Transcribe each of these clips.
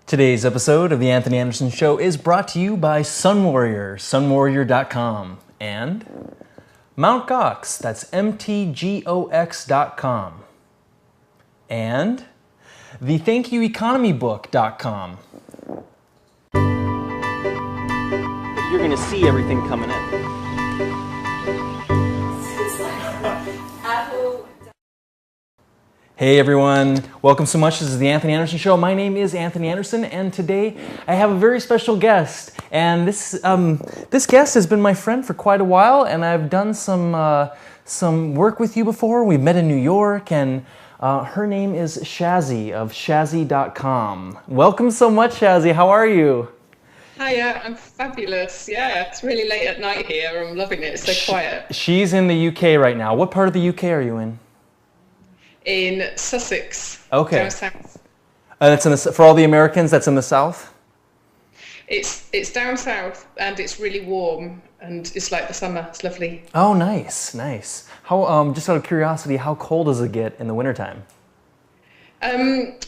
Today's episode of The Anthony Anderson Show is brought to you by Sun Warrior, sunwarrior.com, and Mount Gox, that's mtgox.com, and the thankyoueconomybook.com. You're going to see everything coming in. Hey everyone, welcome so much. This is the Anthony Anderson Show. My name is Anthony Anderson, and today I have a very special guest. And this guest has been my friend for quite a while, and I've done some work with you before. We've met in New York, and her name is Shazzie of Shazzie.com. Welcome so much, Shazzie. How are you? Hiya, I'm fabulous. Yeah, it's really late at night here. I'm loving it. It's so quiet. She's in the UK right now. What part of the UK are you in? In Sussex. Okay. Down south. That's in the, for all the Americans, that's in the south? It's down south, and it's really warm, and it's like the summer. It's lovely. Oh, nice, nice. How just out of curiosity, how cold does it get in the wintertime?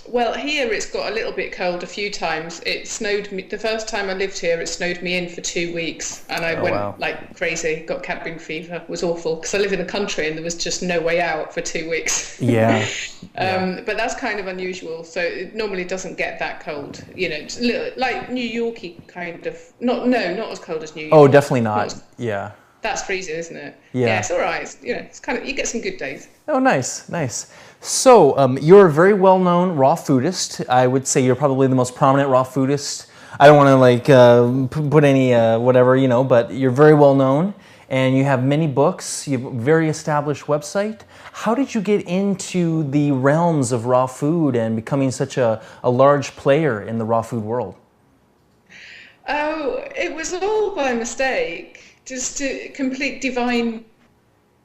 Well, here it's got a little bit cold a few times. It snowed me, the first time I lived here, it snowed me in for 2 weeks, and I went like crazy, got cabin fever. It was awful, because I live in the country and there was just no way out for 2 weeks. Yeah. But that's kind of unusual, so it normally doesn't get that cold. You know, it's a little, like New Yorky kind of, not as cold as New York. Oh, definitely not. Yeah. That's freezing, isn't it? Yeah. It's all right. It's kind of, you get some good days. Oh, nice, nice. So, you're a very well-known raw foodist. I would say you're probably the most prominent raw foodist. I don't want to like put any whatever, you know, but you're very well-known, and you have many books. You have a very established website. How did you get into the realms of raw food and becoming such a large player in the raw food world? Oh, it was all by mistake. Just a complete divine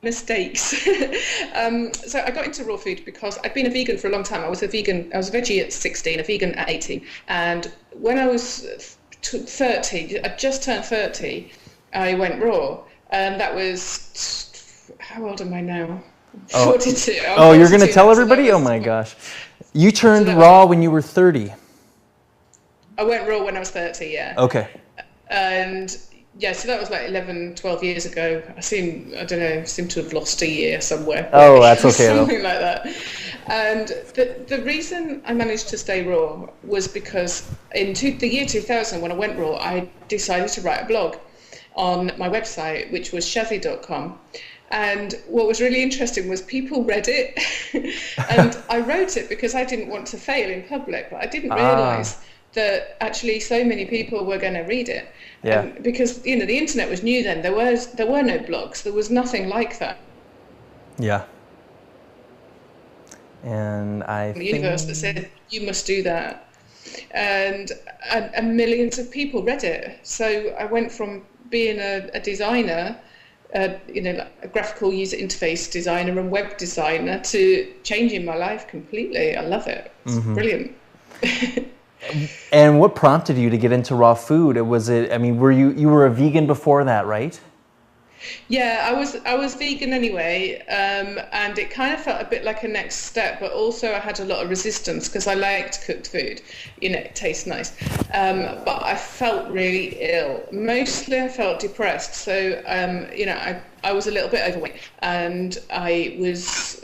mistakes. So I got into raw food because I'd been a vegan for a long time. I was a veggie at 16, a vegan at 18. And when I was 30, I just turned 30, I went raw. And that was, how old am I now? 42. Oh, you're going to tell everybody? Oh my gosh. You turned raw when you were 30. I went raw when I was 30, yeah. Okay. And yeah, so that was like 11, 12 years ago. I seem to have lost a year somewhere. Oh, that's okay though. Something like that. And the reason I managed to stay raw was because in the year 2000, when I went raw, I decided to write a blog on my website, which was Shazzie.com. And what was really interesting was people read it. And I wrote it because I didn't want to fail in public, but I didn't realize that actually so many people were going to read it. Yeah. Because the internet was new then. There were no blogs. There was nothing like that. Yeah. And the universe that said you must do that, and millions of people read it. So I went from being a designer, like a graphical user interface designer and web designer, to changing my life completely. I love it. It's brilliant. And what prompted you to get into raw food? You were a vegan before that, right? Yeah, I was vegan anyway, and it kind of felt a bit like a next step, but also I had a lot of resistance because I liked cooked food. It tastes nice, but I felt really ill. Mostly I felt depressed, so I was a little bit overweight, and I was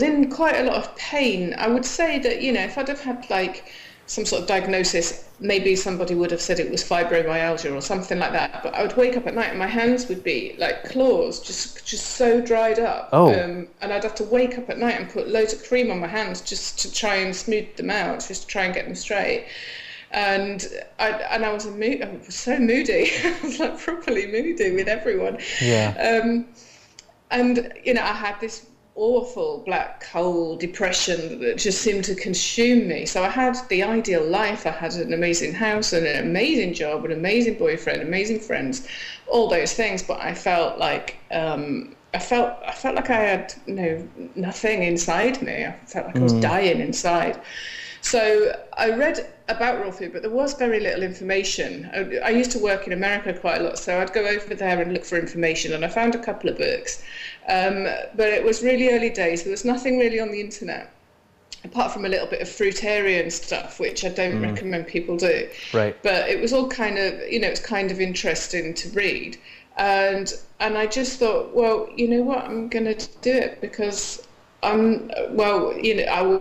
in quite a lot of pain. I would say that, if I'd have had like some sort of diagnosis, maybe somebody would have said it was fibromyalgia or something like that. But I would wake up at night and my hands would be like claws, just so dried up. Oh. And I'd have to wake up at night and put loads of cream on my hands just to try and smooth them out, just to try and get them straight. And I was so moody. I was like properly moody with everyone. Yeah. And I had this awful black hole depression that just seemed to consume me. So I had the ideal life. I had an amazing house and an amazing job, an amazing boyfriend, amazing friends, all those things. But I felt like I felt like I had nothing inside me. I felt like I was dying inside. So I read about raw food, but there was very little information. I used to work in America quite a lot, so I'd go over there and look for information, and I found a couple of books. But it was really early days. There was nothing really on the internet. apart from a little bit of fruitarian stuff, which I don't recommend people do. Right. But it was all kind of, it's kind of interesting to read. And I just thought, well, you know what, I'm going to do it because I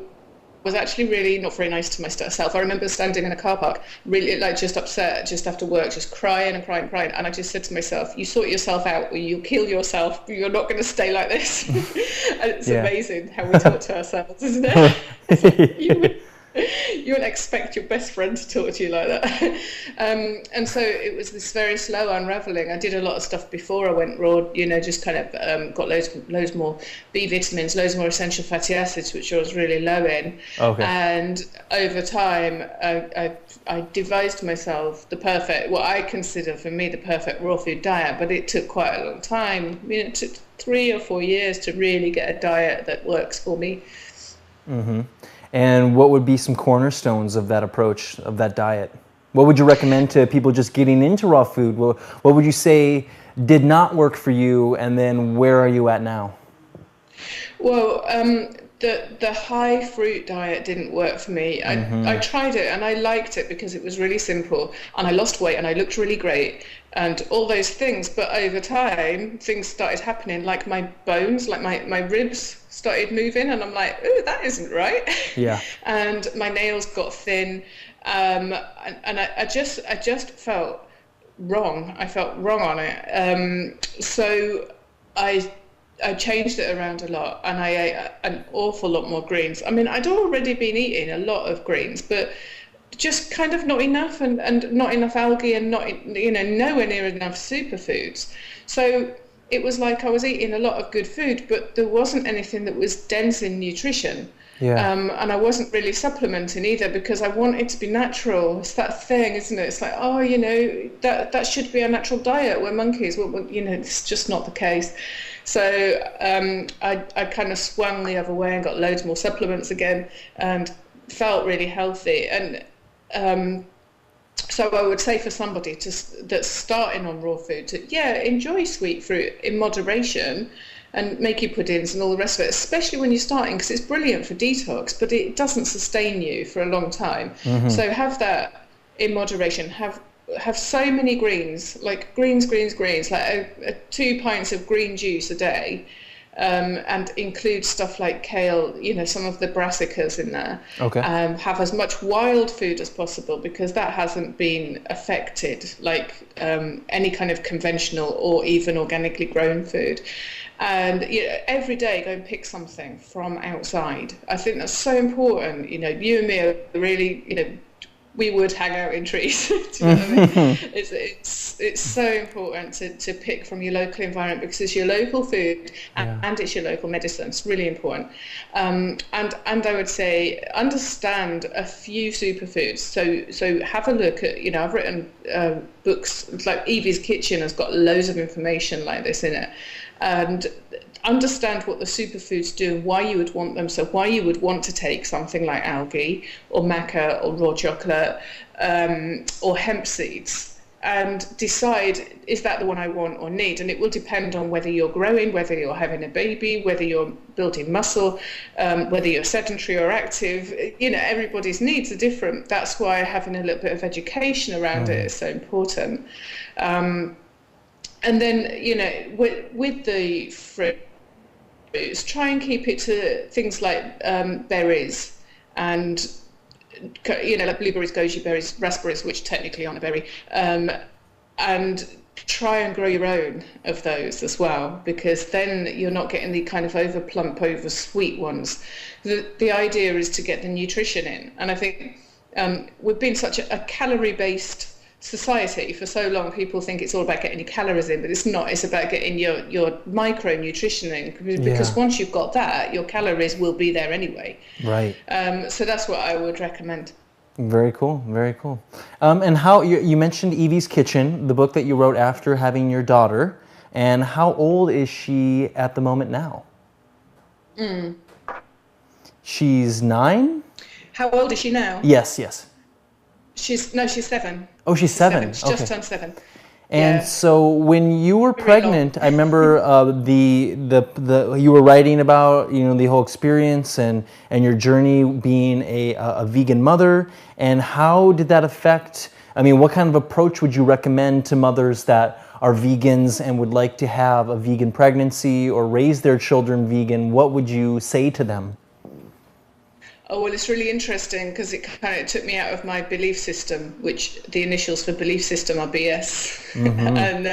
was actually really not very nice to myself. I remember standing in a car park, really like just upset, just after work, just crying and crying and crying. And I just said to myself, you sort yourself out or you'll kill yourself. You're not going to stay like this. And it's amazing how we talk to ourselves, isn't it? You wouldn't expect your best friend to talk to you like that. And so it was this very slow unraveling. I did a lot of stuff before I went raw, just kind of got loads more B vitamins, loads more essential fatty acids, which I was really low in. Okay. And over time, I devised myself what I consider for me the perfect raw food diet, but it took quite a long time. It took 3 or 4 years to really get a diet that works for me. Mm-hmm. And what would be some cornerstones of that approach, of that diet? What would you recommend to people just getting into raw food? What would you say did not work for you, and then where are you at now? Well, the high fruit diet didn't work for me. I tried it and I liked it because it was really simple, and I lost weight and I looked really great and all those things. But over time, things started happening, like my bones, like my ribs started moving, and I'm like, ooh, that isn't right. Yeah. And my nails got thin, and I just felt wrong. I felt wrong on it. So I changed it around a lot, and I ate an awful lot more greens. I mean, I'd already been eating a lot of greens, but just kind of not enough, and not enough algae, and not, nowhere near enough superfoods. So it was like I was eating a lot of good food, but there wasn't anything that was dense in nutrition. Yeah. And I wasn't really supplementing either because I wanted to be natural. It's that thing, isn't it? It's like, that should be a natural diet. We're monkeys. Well, it's just not the case. So I kind of swung the other way and got loads more supplements again and felt really healthy. And so I would say for somebody that's starting on raw food to, enjoy sweet fruit in moderation and make your puddings and all the rest of it, especially when you're starting, because it's brilliant for detox, but it doesn't sustain you for a long time. Mm-hmm. So have that in moderation. Have so many greens, like greens, like 2 pints of green juice a day. And include stuff like kale, some of the brassicas in there. Okay. Have as much wild food as possible because that hasn't been affected like any kind of conventional or even organically grown food. And every day go and pick something from outside. I think that's so important. You and me are really, we would hang out in trees. Do you know what I mean? It's so important to pick from your local environment because it's your local food and it's your local medicine. It's really important. And I would say understand a few superfoods. So have a look at, I've written books like Evie's Kitchen has got loads of information like this in it. And understand what the superfoods do and why you would want them. So why you would want to take something like algae or maca or raw chocolate or hemp seeds, and decide, is that the one I want or need? And it will depend on whether you're growing, whether you're having a baby, whether you're building muscle, whether you're sedentary or active. Everybody's needs are different. That's why having a little bit of education around it is so important. And then, with the fruits, try and keep it to things like berries and, like blueberries, goji berries, raspberries, which technically aren't a berry, and try and grow your own of those as well, because then you're not getting the kind of over plump, over sweet ones. The idea is to get the nutrition in. And I think we've been such a calorie-based society for so long. People think it's all about getting your calories in, but it's not. It's about getting your micronutrition in, because once you've got that, your calories will be there anyway. Right. So that's what I would recommend. Very cool, very cool. And how you mentioned Evie's Kitchen, the book that you wrote after having your daughter, and how old is she at the moment now? She's 9? How old is she now? Yes. She's 7. Oh, she's 7. She just turned 7. And Yeah. so when you were Very long. pregnant, I remember the you were writing about, you know, the whole experience and your journey being a vegan mother, and how did that affect, I mean, what kind of approach would you recommend to mothers that are vegans and would like to have a vegan pregnancy or raise their children vegan? What would you say to them? Oh, well, it's really interesting because it kind of took me out of my belief system, which the initials for belief system are BS. And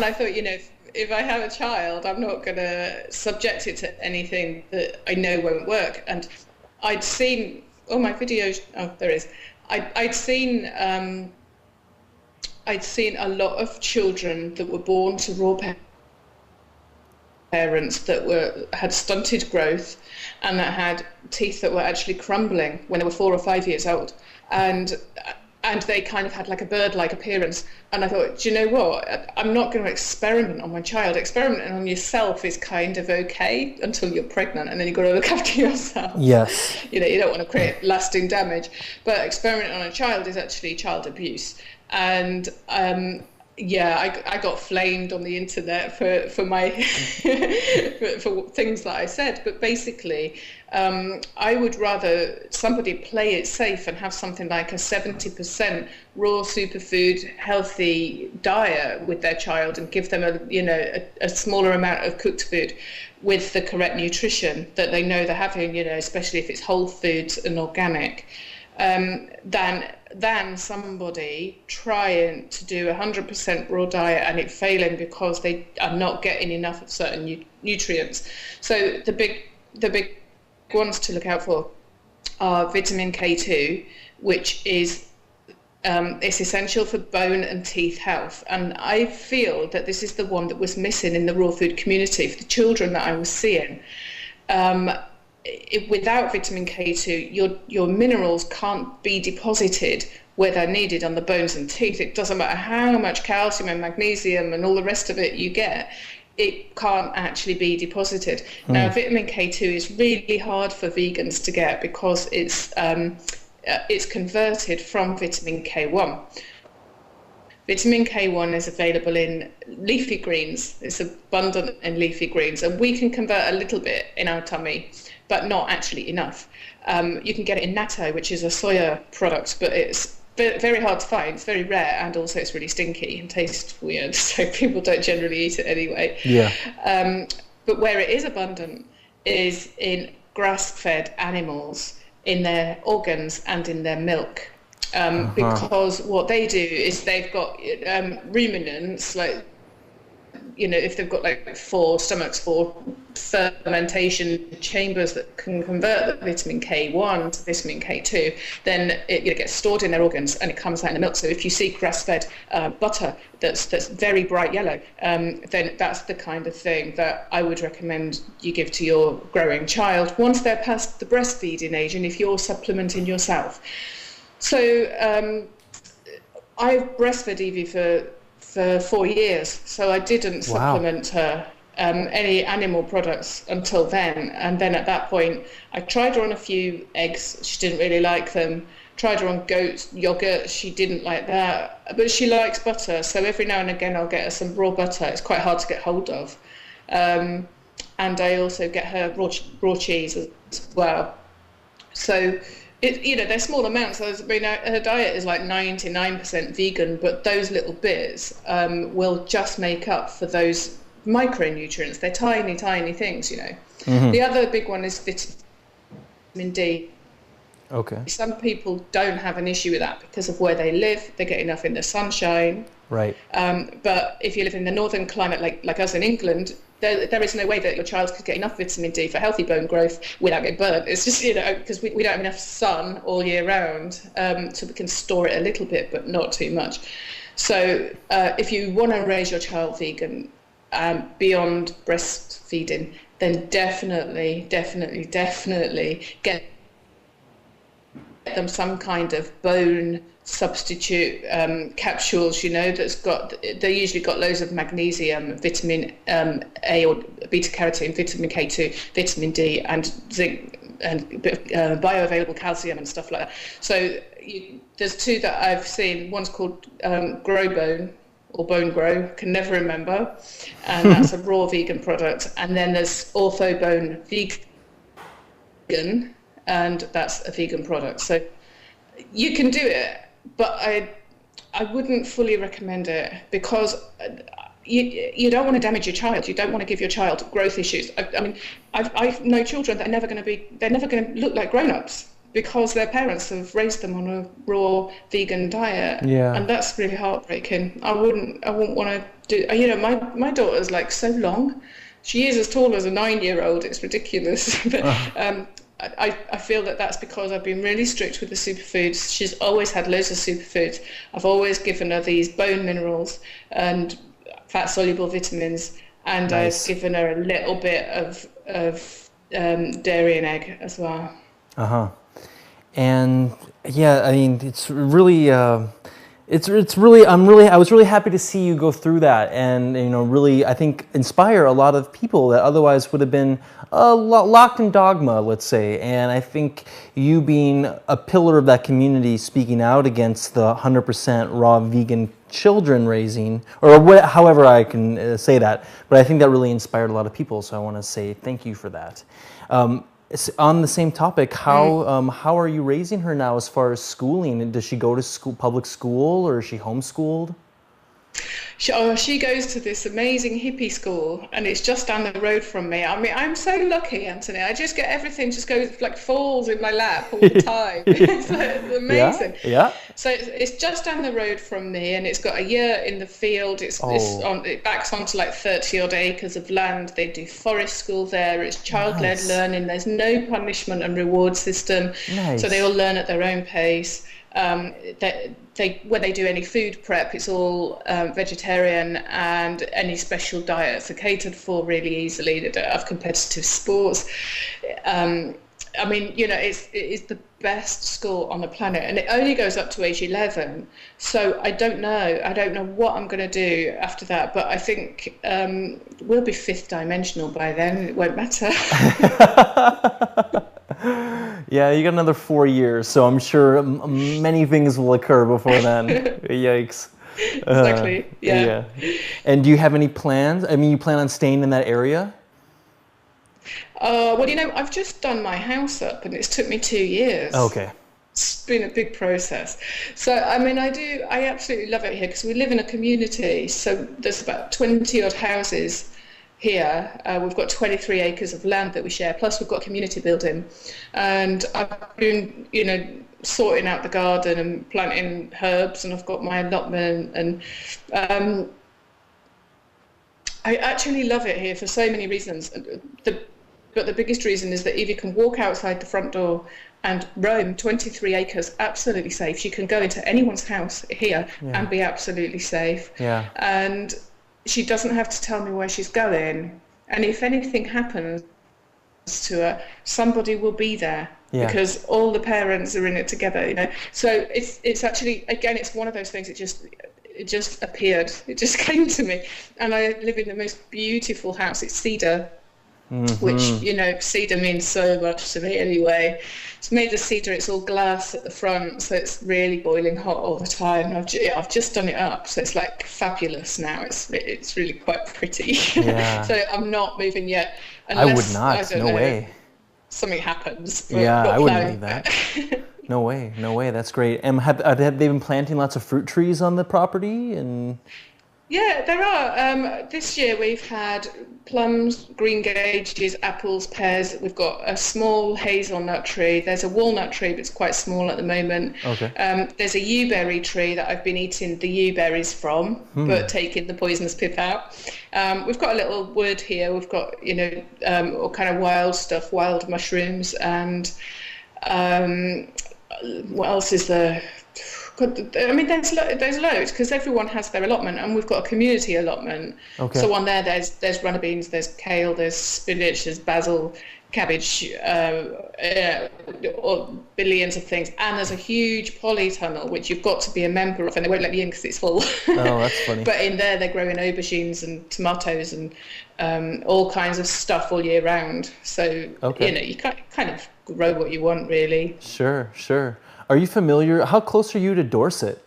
I thought, you know, if I have a child, I'm not going to subject it to anything that I know won't work. And I'd seen, oh, my videos, oh, there is. I'd seen a lot of children that were born to raw parents that had stunted growth and that had teeth that were actually crumbling when they were 4 or 5 years old, and they kind of had like a bird-like appearance. And I thought, do you know what? I'm not going to experiment on my child. Experimenting on yourself is kind of okay until you're pregnant, and then you've got to look after yourself. Yes. You know, you don't want to create lasting damage. But experimenting on a child is actually child abuse. And yeah, I got flamed on the internet for my for things that I said, but basically, I would rather somebody play it safe and have something like a 70% raw superfood healthy diet with their child and give them a smaller amount of cooked food with the correct nutrition that they know they're having, you know, especially if it's whole foods and organic, than somebody trying to do 100% raw diet and it failing because they are not getting enough of certain nutrients. So the big ones to look out for are vitamin K2, which is it's essential for bone and teeth health. And I feel that this is the one that was missing in the raw food community for the children that I was seeing. Without vitamin K2, your minerals can't be deposited where they're needed on the bones and teeth. It doesn't matter how much calcium and magnesium and all the rest of it you get, it can't actually be deposited. Now, vitamin K2 is really hard for vegans to get because it's converted from vitamin K1. Vitamin K1 is available in leafy greens. It's abundant in leafy greens, and we can convert a little bit in our tummy, but not actually enough. You can get it in natto, which is a soya product, but it's very hard to find. It's very rare, and also it's really stinky and tastes weird, so people don't generally eat it anyway. Yeah. But where it is abundant is in grass-fed animals, in their organs and in their milk. Because what they do is they've got ruminants, like, you know, if they've got like 4 stomachs, 4 fermentation chambers that can convert the vitamin K1 to vitamin K2, then it gets stored in their organs and it comes out in the milk. So if you see grass-fed butter that's very bright yellow, then that's the kind of thing that I would recommend you give to your growing child once they're past the breastfeeding age and if you're supplementing yourself. So I've breastfed Evie for 4 years, so I didn't supplement her any animal products until then. And then at that point, I tried her on a few eggs. She didn't really like them. Tried her on goat yogurt. She didn't like that. But she likes butter, so every now and again I'll get her some raw butter. It's quite hard to get hold of. And I also get her raw cheese as well. So they're small amounts. I mean, her diet is like 99% vegan, but those little bits will just make up for those micronutrients. They're tiny, tiny things, you know. Mm-hmm. The other big one is vitamin D. Okay. Some people don't have an issue with that because of where they live. They get enough in the sunshine. Right. But if you live in the northern climate, like us in England, there is no way that your child could get enough vitamin D for healthy bone growth without getting burnt. It's just, because we don't have enough sun all year round, so we can store it a little bit, but not too much. So if you want to raise your child vegan beyond breastfeeding, then definitely get them some kind of bone substitute capsules, they're usually got loads of magnesium, vitamin A or beta carotene, vitamin K2, vitamin D and zinc and bioavailable calcium and stuff like that. So there's two that I've seen. One's called Grow Bone or Bone Grow, can never remember, and that's a raw vegan product. And then there's Ortho Bone Vegan, and that's a vegan product. So you can do it, but I wouldn't fully recommend it because you don't want to damage your child. You don't want to give your child growth issues. I mean, I know children that they're never going to look like grown-ups because their parents have raised them on a raw vegan diet. Yeah. And that's really heartbreaking. I wouldn't want to do, you know, my daughter's like so long. She is as tall as a 9-year-old. It's ridiculous. But I feel that that's because I've been really strict with the superfoods. She's always had loads of superfoods. I've always given her these bone minerals and fat-soluble vitamins, and Nice. I've given her a little bit of dairy and egg as well. Uh-huh. And yeah, I mean, it's really, it's really, I was really happy to see you go through that, and you know, really, I think inspire a lot of people that otherwise would have been locked in dogma, let's say. And I think you being a pillar of that community, speaking out against the 100% raw vegan children raising, or however I can say that, but I think that really inspired a lot of people. So I want to say thank you for that. On the same topic, how are you raising her now as far as schooling? Does she go to school, public school, or is she homeschooled? She goes to this amazing hippie school, and it's just down the road from me. I mean, I'm so lucky, Anthony. I just get everything just goes like falls in my lap all the time. It's amazing. Yeah. So it's just down the road from me, and it's got a year in the field. It backs onto like 30 odd acres of land. They do forest school there. It's child-led learning. There's no punishment and reward system. Nice. So they all learn at their own pace. When they do any food prep, it's all vegetarian, and any special diets are catered for really easily. They don't have competitive sports. I mean, you know, it is the best school on the planet, and it only goes up to age 11. So I don't know what I'm going to do after that, but I think we'll be fifth dimensional by then. It won't matter. Yeah, you got another 4 years, so I'm sure many things will occur before then. Yikes. Exactly. Yeah. And do you have any plans? I mean, you plan on staying in that area? Well, you know, I've just done my house up, and it's took me 2 years. Okay. It's been a big process. So, I mean, I absolutely love it here because we live in a community. So there's about 20 odd houses here. We've got 23 acres of land that we share, plus we've got community building. And I've been, you know, sorting out the garden and planting herbs, and I've got my allotment, and I actually love it here for so many reasons. But the biggest reason is that Evie can walk outside the front door and roam 23 acres absolutely safe. She can go into anyone's house here and be absolutely safe. Yeah. And she doesn't have to tell me where she's going. And if anything happens to her, somebody will be there because all the parents are in it together, you know. So it's actually, again, it's one of those things. It just appeared. It just came to me. And I live in the most beautiful house. It's cedar. Which, you know, cedar means so much to me anyway. It's made of cedar, it's all glass at the front, so it's really boiling hot all the time. I've just done it up, so it's like fabulous now. It's really quite pretty. Yeah. So I'm not moving yet. I would not, no way. Something happens. Yeah, I wouldn't leave that. No way, that's great. And have they been planting lots of fruit trees on the property? And yeah, there are. This year we've had plums, green gages, apples, pears. We've got a small hazelnut tree. There's a walnut tree, but it's quite small at the moment. Okay. There's a yewberry tree that I've been eating the yewberries from, but taking the poisonous pip out. We've got a little wood here. We've got, you know, all kind of wild stuff, wild mushrooms, and what else is there? I mean, there's loads because everyone has their allotment, and we've got a community allotment. Okay. So on there's runner beans, there's kale, there's spinach, there's basil, cabbage, billions of things, and there's a huge polytunnel which you've got to be a member of, and they won't let you in because it's full. Oh, that's funny. But in there, they're growing aubergines and tomatoes and all kinds of stuff all year round. So you know, you kind of grow what you want, really. Sure. Are you familiar? How close are you to Dorset?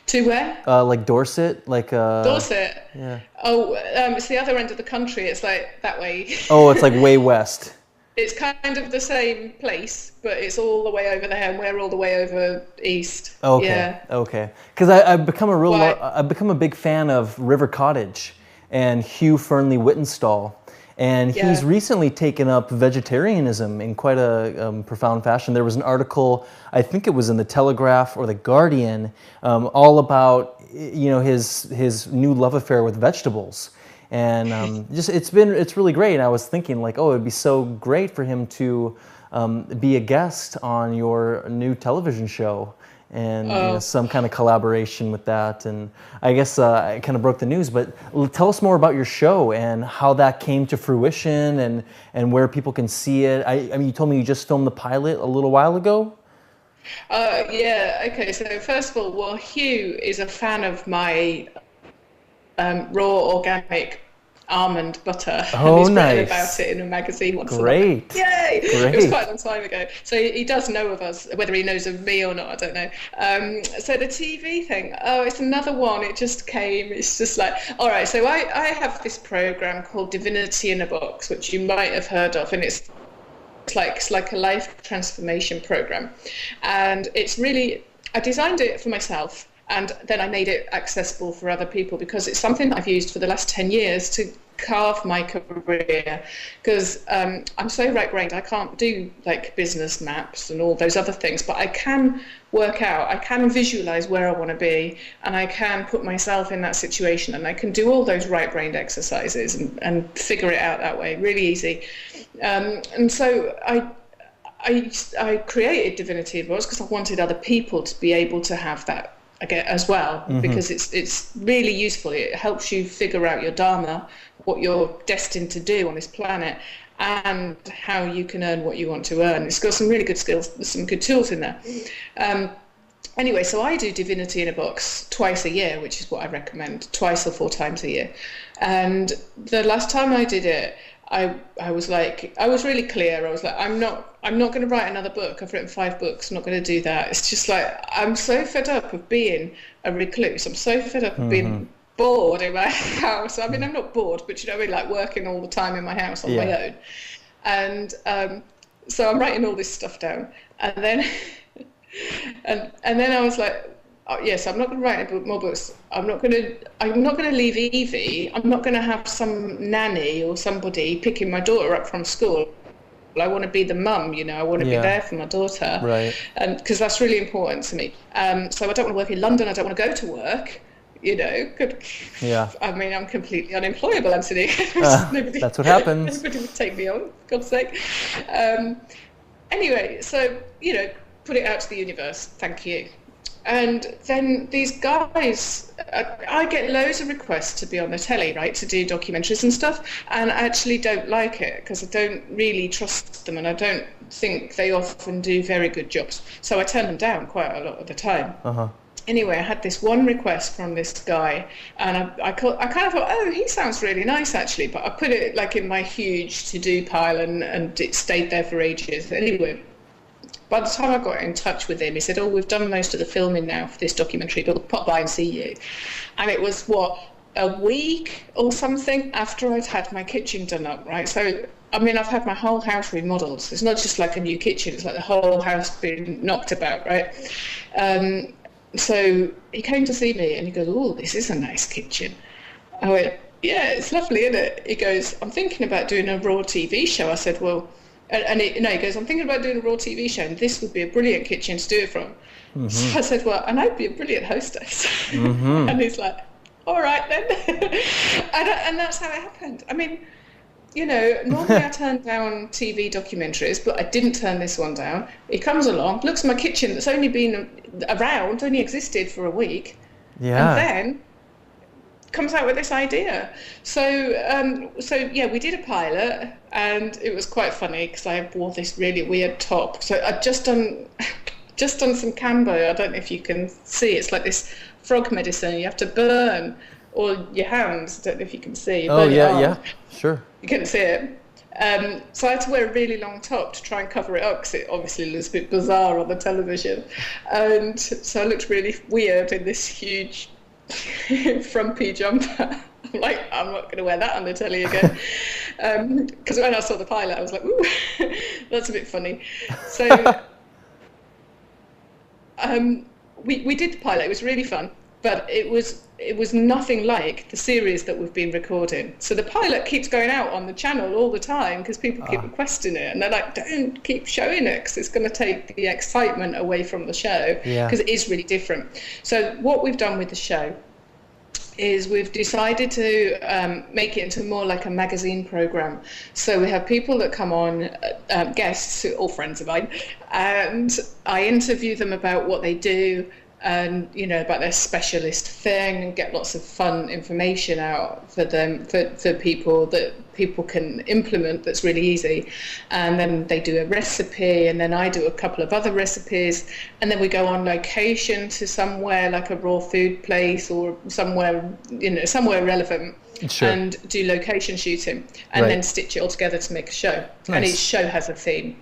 To where? Like Dorset, like Dorset. Yeah. Oh, it's the other end of the country. It's like that way. Oh, it's like way west. It's kind of the same place, but it's all the way over there, and we're all the way over east. Okay. Yeah. Okay. Because I've become a Why? I've become a big fan of River Cottage and Hugh Fernley Whittenstall, and he's Yeah. recently taken up vegetarianism in quite a profound fashion. There was an article, I think it was in the Telegraph or the Guardian, all about his new love affair with vegetables. And it's really great. And I was thinking like, oh, it'd be so great for him to be a guest on your new television show, and some kind of collaboration with that. And I guess I kind of broke the news, but tell us more about your show and how that came to fruition, and where people can see it. I mean, you told me you just filmed the pilot a little while ago. Yeah. Okay. So first of all, well, Hugh is a fan of my raw organic almond butter. Oh, and he's nice. written about it in a magazine once. Great. Yay! Great. It was quite a long time ago. So he does know of us. Whether he knows of me or not, I don't know. So the TV thing, it's another one. It just came. It's just like, all right, so I have this program called Divinity in a Box, which you might have heard of, and it's like a life transformation program. And it's really, I designed it for myself, and then I made it accessible for other people, because it's something that I've used for the last 10 years to carve my career, because I'm so right-brained. I can't do like business maps and all those other things, but I can work out, I can visualize where I want to be, and I can put myself in that situation, and I can do all those right-brained exercises and figure it out that way, really easy. And so I created Divinity in a Box because I wanted other people to be able to have that as well, because it's really useful. It helps you figure out your dharma, what you're destined to do on this planet, and how you can earn what you want to earn. It's got some really good skills, some good tools in there. Anyway, so I do Divinity in a Box twice a year, which is what I recommend, twice or 4 times a year. And the last time I did it, I was really clear. I was like, I'm not going to write another book. I've written 5 books. I'm not going to do that. It's just like, I'm so fed up of being a recluse. I'm so fed up of being bored in my house. I mean, I'm not bored, but you know, I mean, like working all the time in my house on my own. And so I'm writing all this stuff down, and then and then I was like, oh, yes, I'm not going to write more books. I'm not going to leave Evie. I'm not going to have some nanny or somebody picking my daughter up from school. I want to be the mum, you know. I want to be there for my daughter, right? And because that's really important to me. So I don't want to work in London. I don't want to go to work. You know, I mean, I'm completely unemployable, Anthony. That's what happens. Nobody would take me on, for God's sake. Anyway, so, you know, put it out to the universe. Thank you. And then these guys, I get loads of requests to be on the telly, right, to do documentaries and stuff, and I actually don't like it because I don't really trust them, and I don't think they often do very good jobs. So I turn them down quite a lot of the time. Anyway, I had this one request from this guy, and I kind of thought, oh, he sounds really nice, actually, but I put it like in my huge to-do pile, and it stayed there for ages. Anyway, by the time I got in touch with him, he said, oh, we've done most of the filming now for this documentary, but we'll pop by and see you. And it was, a week or something after I'd had my kitchen done up, right? So, I mean, I've had my whole house remodeled. So it's not just like a new kitchen, it's like the whole house being knocked about, right? So he came to see me and he goes, oh, this is a nice kitchen. I went, yeah, it's lovely, isn't it? He goes, I'm thinking about doing a raw TV show. I said, well, he goes, I'm thinking about doing a raw TV show, and this would be a brilliant kitchen to do it from. So I said, well, and I'd be a brilliant hostess. And he's like, all right then. And that's how it happened. I mean, you know, normally I turn down TV documentaries, but I didn't turn this one down. He comes along, looks at my kitchen that's only been around, only existed for a week, and then comes out with this idea. So yeah, we did a pilot, and it was quite funny because I wore this really weird top. So I'd just done some Cambo. I don't know if you can see. It's like this frog medicine. You have to burn all your hands. I don't know if you can see. Oh yeah, sure. You couldn't see it. So I had to wear a really long top to try and cover it up because it obviously looks a bit bizarre on the television. And so I looked really weird in this huge frumpy jumper. I'm like, I'm not going to wear that on the telly again. Because when I saw the pilot, I was like, ooh, that's a bit funny. So we did the pilot. It was really fun. But it was nothing like the series that we've been recording. So the pilot keeps going out on the channel all the time because people keep requesting it. And they're like, don't keep showing it because it's going to take the excitement away from the show because it is really different. So what we've done with the show is we've decided to make it into more like a magazine program. So we have people that come on, guests, all friends of mine, and I interview them about what they do, and about their specialist thing, and get lots of fun information out for them, for people that people can implement that's really easy. And then they do a recipe, and then I do a couple of other recipes, and then we go on location to somewhere like a raw food place or somewhere relevant. Sure. And do location shooting, and then stitch it all together to make a show. Nice. And each show has a theme.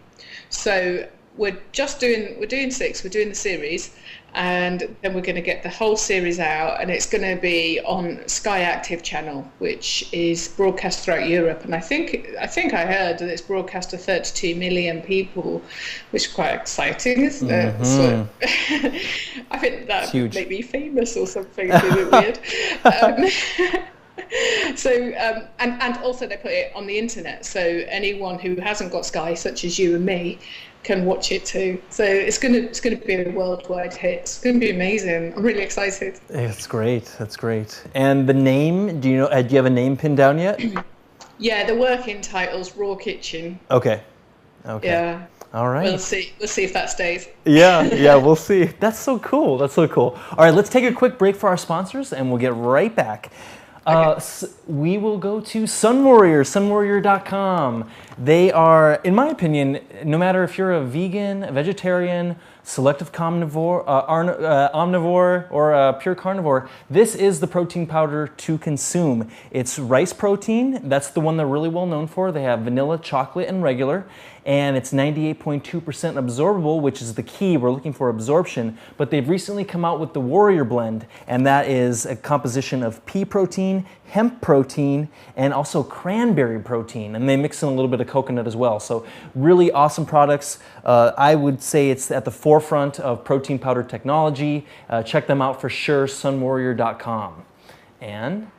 So we're doing 6, we're doing the series, and then we're going to get the whole series out, and it's going to be on Sky Active channel, which is broadcast throughout Europe. And I think I heard that it's broadcast to 32 million people, which is quite exciting, isn't it? Mm-hmm. So I think that would make me famous or something. It'd be a bit weird. And also they put it on the internet, so anyone who hasn't got Sky, such as you and me, can watch it too. So it's gonna be a worldwide hit. It's gonna be amazing. I'm really excited. It's great. That's great. And the name? Do you have a name pinned down yet? Yeah, the working title's Raw Kitchen. Okay. Yeah. All right. We'll see if that stays. Yeah, we'll see. That's so cool. All right, let's take a quick break for our sponsors, and we'll get right back. We will go to Sun Warrior, sunwarrior.com. They are, in my opinion, no matter if you're a vegan, a vegetarian, selective omnivore, or a pure carnivore, this is the protein powder to consume. It's rice protein. That's the one they're really well known for. They have vanilla, chocolate, and regular. And it's 98.2% absorbable, which is the key. We're looking for absorption. But they've recently come out with the Warrior Blend, and that is a composition of pea protein, hemp protein, and also cranberry protein. And they mix in a little bit of coconut as well. So really awesome products. I would say it's at the forefront of protein powder technology. Check them out for sure, sunwarrior.com. And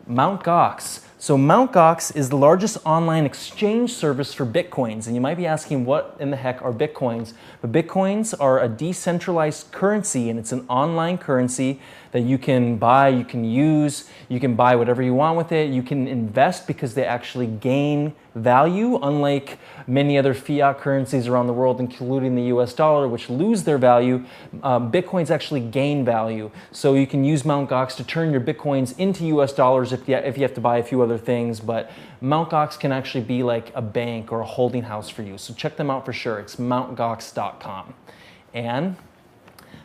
Mt. Gox. So Mt. Gox is the largest online exchange service for Bitcoins. And you might be asking, what in the heck are Bitcoins? But Bitcoins are a decentralized currency, and it's an online currency that you can buy, you can use, you can buy whatever you want with it. You can invest because they actually gain value, unlike many other fiat currencies around the world, including the US dollar, which lose their value. Bitcoins actually gain value. So you can use Mt. Gox to turn your Bitcoins into US dollars if you have to buy a few other things, but Mt. Gox can actually be like a bank or a holding house for you. So check them out for sure. It's mountgox.com. And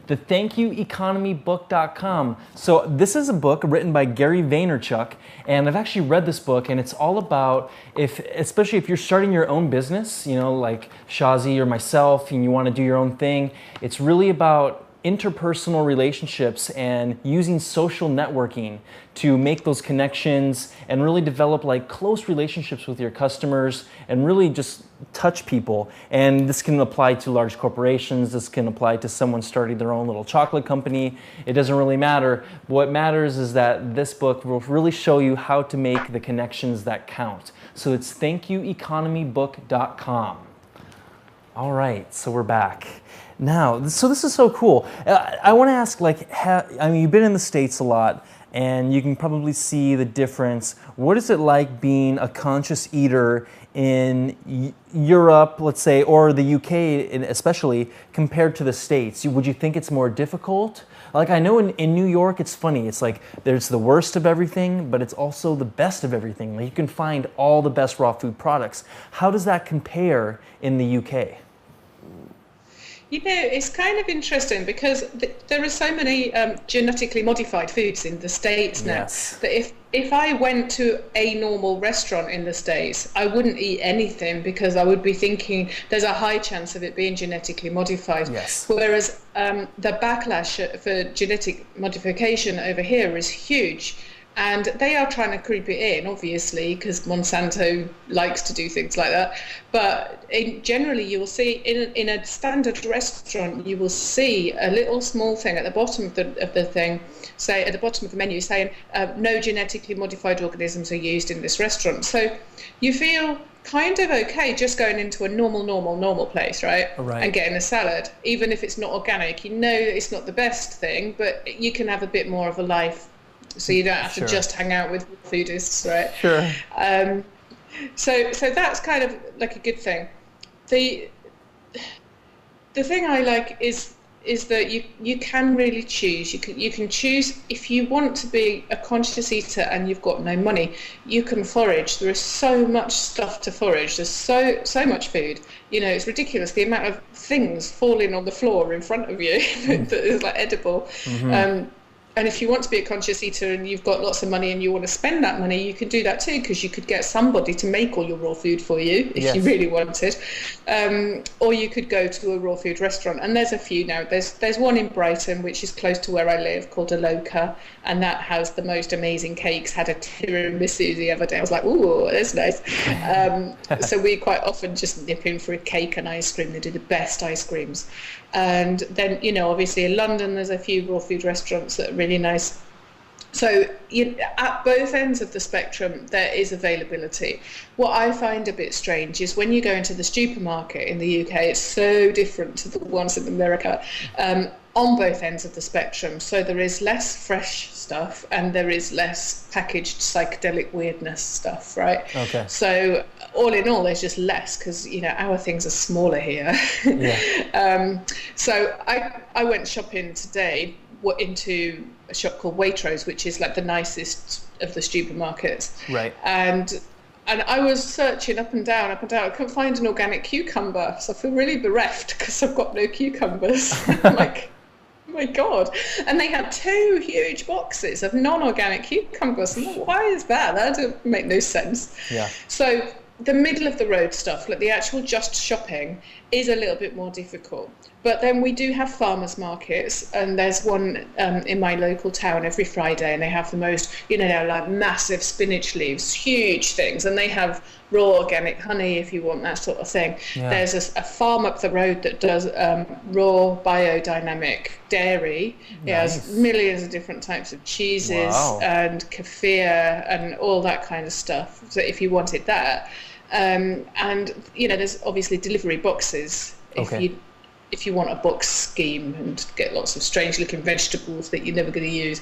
the thankyoueconomybook.com. So this is a book written by Gary Vaynerchuk, and I've actually read this book, and it's all about, especially if you're starting your own business, like Shazzie or myself, and you want to do your own thing, it's really about interpersonal relationships and using social networking to make those connections and really develop like close relationships with your customers and really just touch people. And this can apply to large corporations. This can apply to someone starting their own little chocolate company. It doesn't really matter. What matters is that this book will really show you how to make the connections that count. So it's thankyoueconomybook.com. All right, so we're back. Now, so this is so cool. I want to ask, you've been in the States a lot, and you can probably see the difference. What is it like being a conscious eater in Europe, let's say, or the UK especially, compared to the States? Would you think it's more difficult? Like, I know in New York, it's funny. It's like there's the worst of everything, but it's also the best of everything. Like, you can find all the best raw food products. How does that compare in the UK? It's kind of interesting because there are so many genetically modified foods in the States now Yes. that if I went to a normal restaurant in the States, I wouldn't eat anything because I would be thinking there's a high chance of it being genetically modified. Yes. Whereas the backlash for genetic modification over here is huge. And they are trying to creep it in, obviously, because Monsanto likes to do things like that. But generally, you will see in a standard restaurant, you will see a little small thing at the bottom of the thing, say at the bottom of the menu, saying no genetically modified organisms are used in this restaurant. So you feel kind of okay just going into a normal place, right? Right. And getting a salad, even if it's not organic. You know it's not the best thing, but you can have a bit more of a life. So you don't have to just hang out with foodists, right? Sure. So that's kind of like a good thing. The thing I like is that you can really choose. You can choose if you want to be a conscious eater and you've got no money. You can forage. There is so much stuff to forage. There's so much food. It's ridiculous the amount of things falling on the floor in front of you that is like edible. Mm-hmm. And if you want to be a conscious eater and you've got lots of money and you want to spend that money, you can do that too, because you could get somebody to make all your raw food for you if you really wanted. Or you could go to a raw food restaurant. And there's a few now. There's one in Brighton, which is close to where I live, called Aloka. And that has the most amazing cakes. Had a tiramisu the other day. I was like, ooh, that's nice. So we quite often just nip in for a cake and ice cream. They do the best ice creams. And then, obviously in London, there's a few raw food restaurants that are really nice. So at both ends of the spectrum, there is availability. What I find a bit strange is when you go into the supermarket in the UK, it's so different to the ones in America on both ends of the spectrum. So there is less fresh stuff and there is less packaged psychedelic weirdness stuff, right? Okay. So all in all, there's just less because, our things are smaller here. Yeah. So I went shopping today into a shop called Waitrose, which is like the nicest of the supermarkets. Right. And I was searching up and down. I couldn't find an organic cucumber. So I feel really bereft because I've got no cucumbers. I'm like, oh my God. And they had 2 huge boxes of non-organic cucumbers. I'm like, why is that? That doesn't make no sense. Yeah. So the middle of the road stuff, like the actual just shopping, is a little bit more difficult. But then we do have farmers markets, and there's one in my local town every Friday, and they have the most, like massive spinach leaves, huge things, and they have raw organic honey if you want that sort of thing. Yeah. There's a farm up the road that does raw biodynamic dairy. Nice. It has millions of different types of cheeses and kefir and all that kind of stuff. So if you wanted that, and there's obviously delivery boxes if you want a box scheme and get lots of strange looking vegetables that you're never going to use.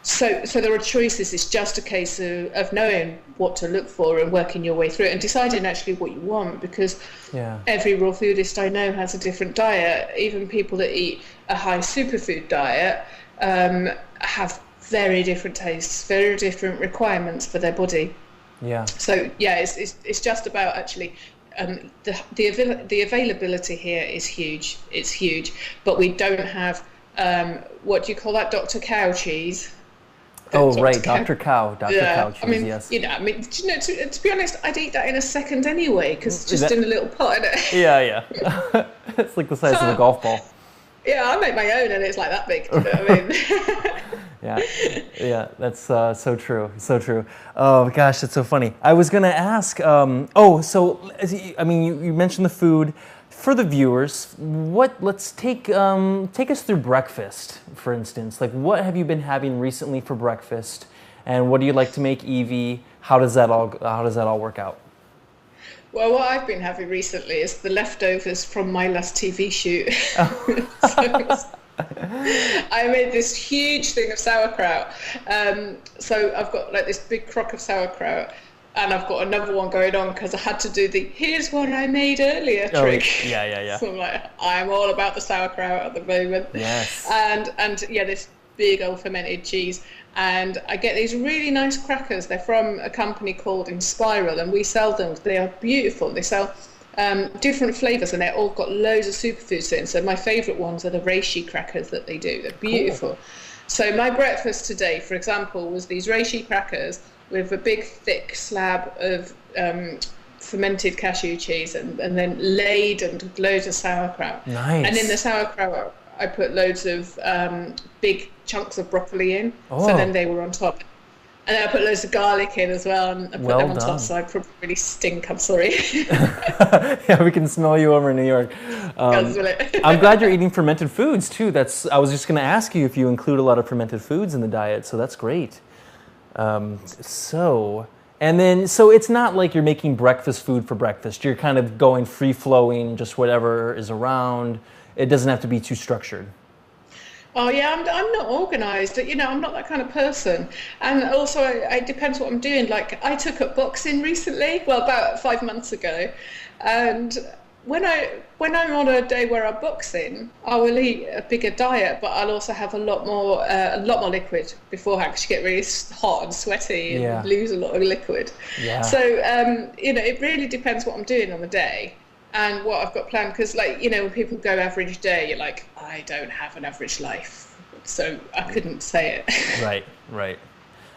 So there are choices. It's just a case of knowing what to look for and working your way through it and deciding actually what you want, because every raw foodist I know has a different diet. Even people that eat a high superfood diet have very different tastes, very different requirements for their body. Yeah. So it's just about actually the availability here is huge. It's huge, but we don't have what do you call that? Dr. Cow cheese. Dr. Cow. Cow cheese. Yes. To be honest, I'd eat that in a second anyway, because it's just in a little pot. Yeah. It's like the size of a golf ball. Yeah, I make my own, and it's like that big. You know what I mean? Yeah, that's so true. Oh gosh, that's so funny. I was gonna ask. You mentioned the food. For the viewers, let's take us through breakfast, for instance. Like, what have you been having recently for breakfast, and what do you like to make, Evie? How does that all work out? Well, what I've been having recently is the leftovers from my last TV shoot. I made this huge thing of sauerkraut. So I've got like this big crock of sauerkraut, and I've got another one going on because I had to do the here's what I made earlier trick. Yeah. So I'm all about the sauerkraut at the moment. Yes. And this big old fermented cheese. And I get these really nice crackers. They're from a company called Inspiral, and we sell them. They are beautiful. They sell different flavors, and they're all got loads of superfoods in. So my favorite ones are the reishi crackers that they do. They're beautiful. Cool. So my breakfast today, for example, was these reishi crackers with a big thick slab of fermented cashew cheese, and then laid and loads of sauerkraut. Nice. And in the sauerkraut, I put loads of big chunks of broccoli in. Oh. So then they were on top. And then I put loads of garlic in as well, and I put them on top, so I probably really stink. I'm sorry. Yeah, we can smell you over in New York. I'm glad you're eating fermented foods too. I was just going to ask you if you include a lot of fermented foods in the diet, so that's great. So it's not like you're making breakfast food for breakfast. You're kind of going free flowing, just whatever is around. It doesn't have to be too structured. Oh yeah, I'm not organised. I'm not that kind of person. And also, it depends what I'm doing. Like, I took up boxing recently, well, about 5 months ago, and when I'm on a day where I'm boxing, I will eat a bigger diet, but I'll also have a lot more liquid beforehand, because you get really hot and sweaty and lose a lot of liquid. Yeah. So it really depends what I'm doing on the day and what I've got planned, because when people go average day, you're like, I don't have an average life, so I couldn't say it. Right.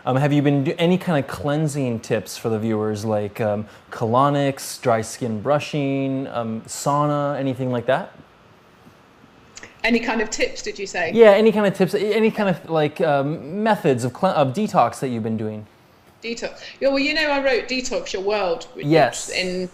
Have you been any kind of cleansing tips for the viewers, like colonics, dry skin brushing, sauna, anything like that? Any kind of tips, did you say? Yeah, any kind of tips, any kind of methods of detox that you've been doing. Detox. Yeah, well, I wrote Detox Your World. Yes. In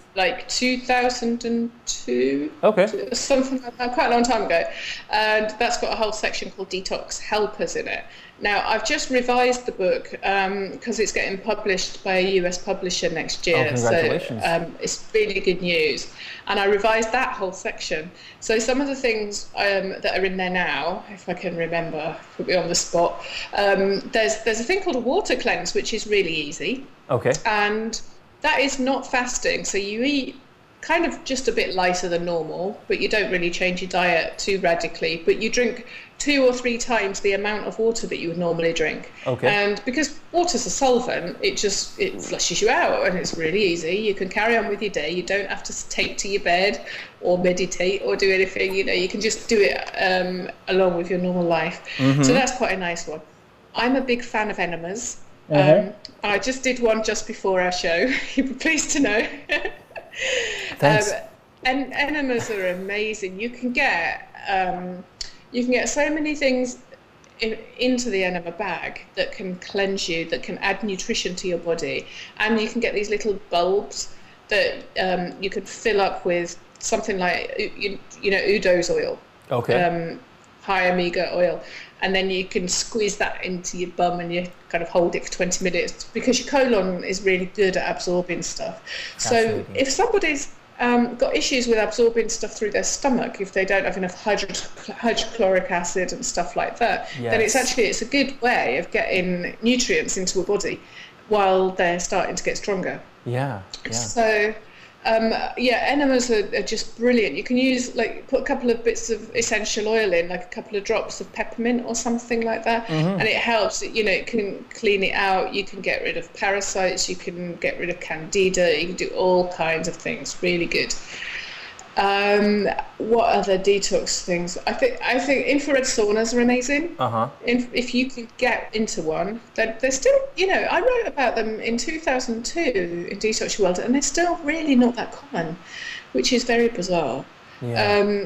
2002. Okay. Something like that, quite a long time ago. And that's got a whole section called Detox Helpers in it. Now, I've just revised the book because it's getting published by a US publisher next year. Oh, congratulations. So it's really good news. And I revised that whole section. So some of the things that are in there now, if I can remember, put me on the spot, there's a thing called a water cleanse, which is really easy. Okay. And that is not fasting. So you eat kind of just a bit lighter than normal, but you don't really change your diet too radically, but you drink 2 or 3 times the amount of water that you would normally drink. Okay. And because water's a solvent, it flushes you out, and it's really easy. You can carry on with your day. You don't have to take to your bed or meditate or do anything. You can just do it along with your normal life. Mm-hmm. So that's quite a nice one. I'm a big fan of enemas. Mm-hmm. I just did one just before our show. You'd be pleased to know. Thanks. And enemas are amazing. You can get so many things into the enema bag that can cleanse you, that can add nutrition to your body, and you can get these little bulbs that you could fill up with something like Udo's oil. Okay. High omega oil, and then you can squeeze that into your bum and you kind of hold it for 20 minutes, because your colon is really good at absorbing stuff. So if somebody's got issues with absorbing stuff through their stomach, if they don't have enough hydrochloric acid and stuff like that, then it's a good way of getting nutrients into a body while they're starting to get stronger. Yeah. So enemas are just brilliant. You can use, put a couple of bits of essential oil in, like a couple of drops of peppermint or something like that, and it helps. It can clean it out. You can get rid of parasites. You can get rid of candida. You can do all kinds of things. Really good. What other detox things? I think infrared saunas are amazing. If you can get into one, they're still, I wrote about them in 2002 in Detox Your World, and they're still really not that common, which is very bizarre. Yeah.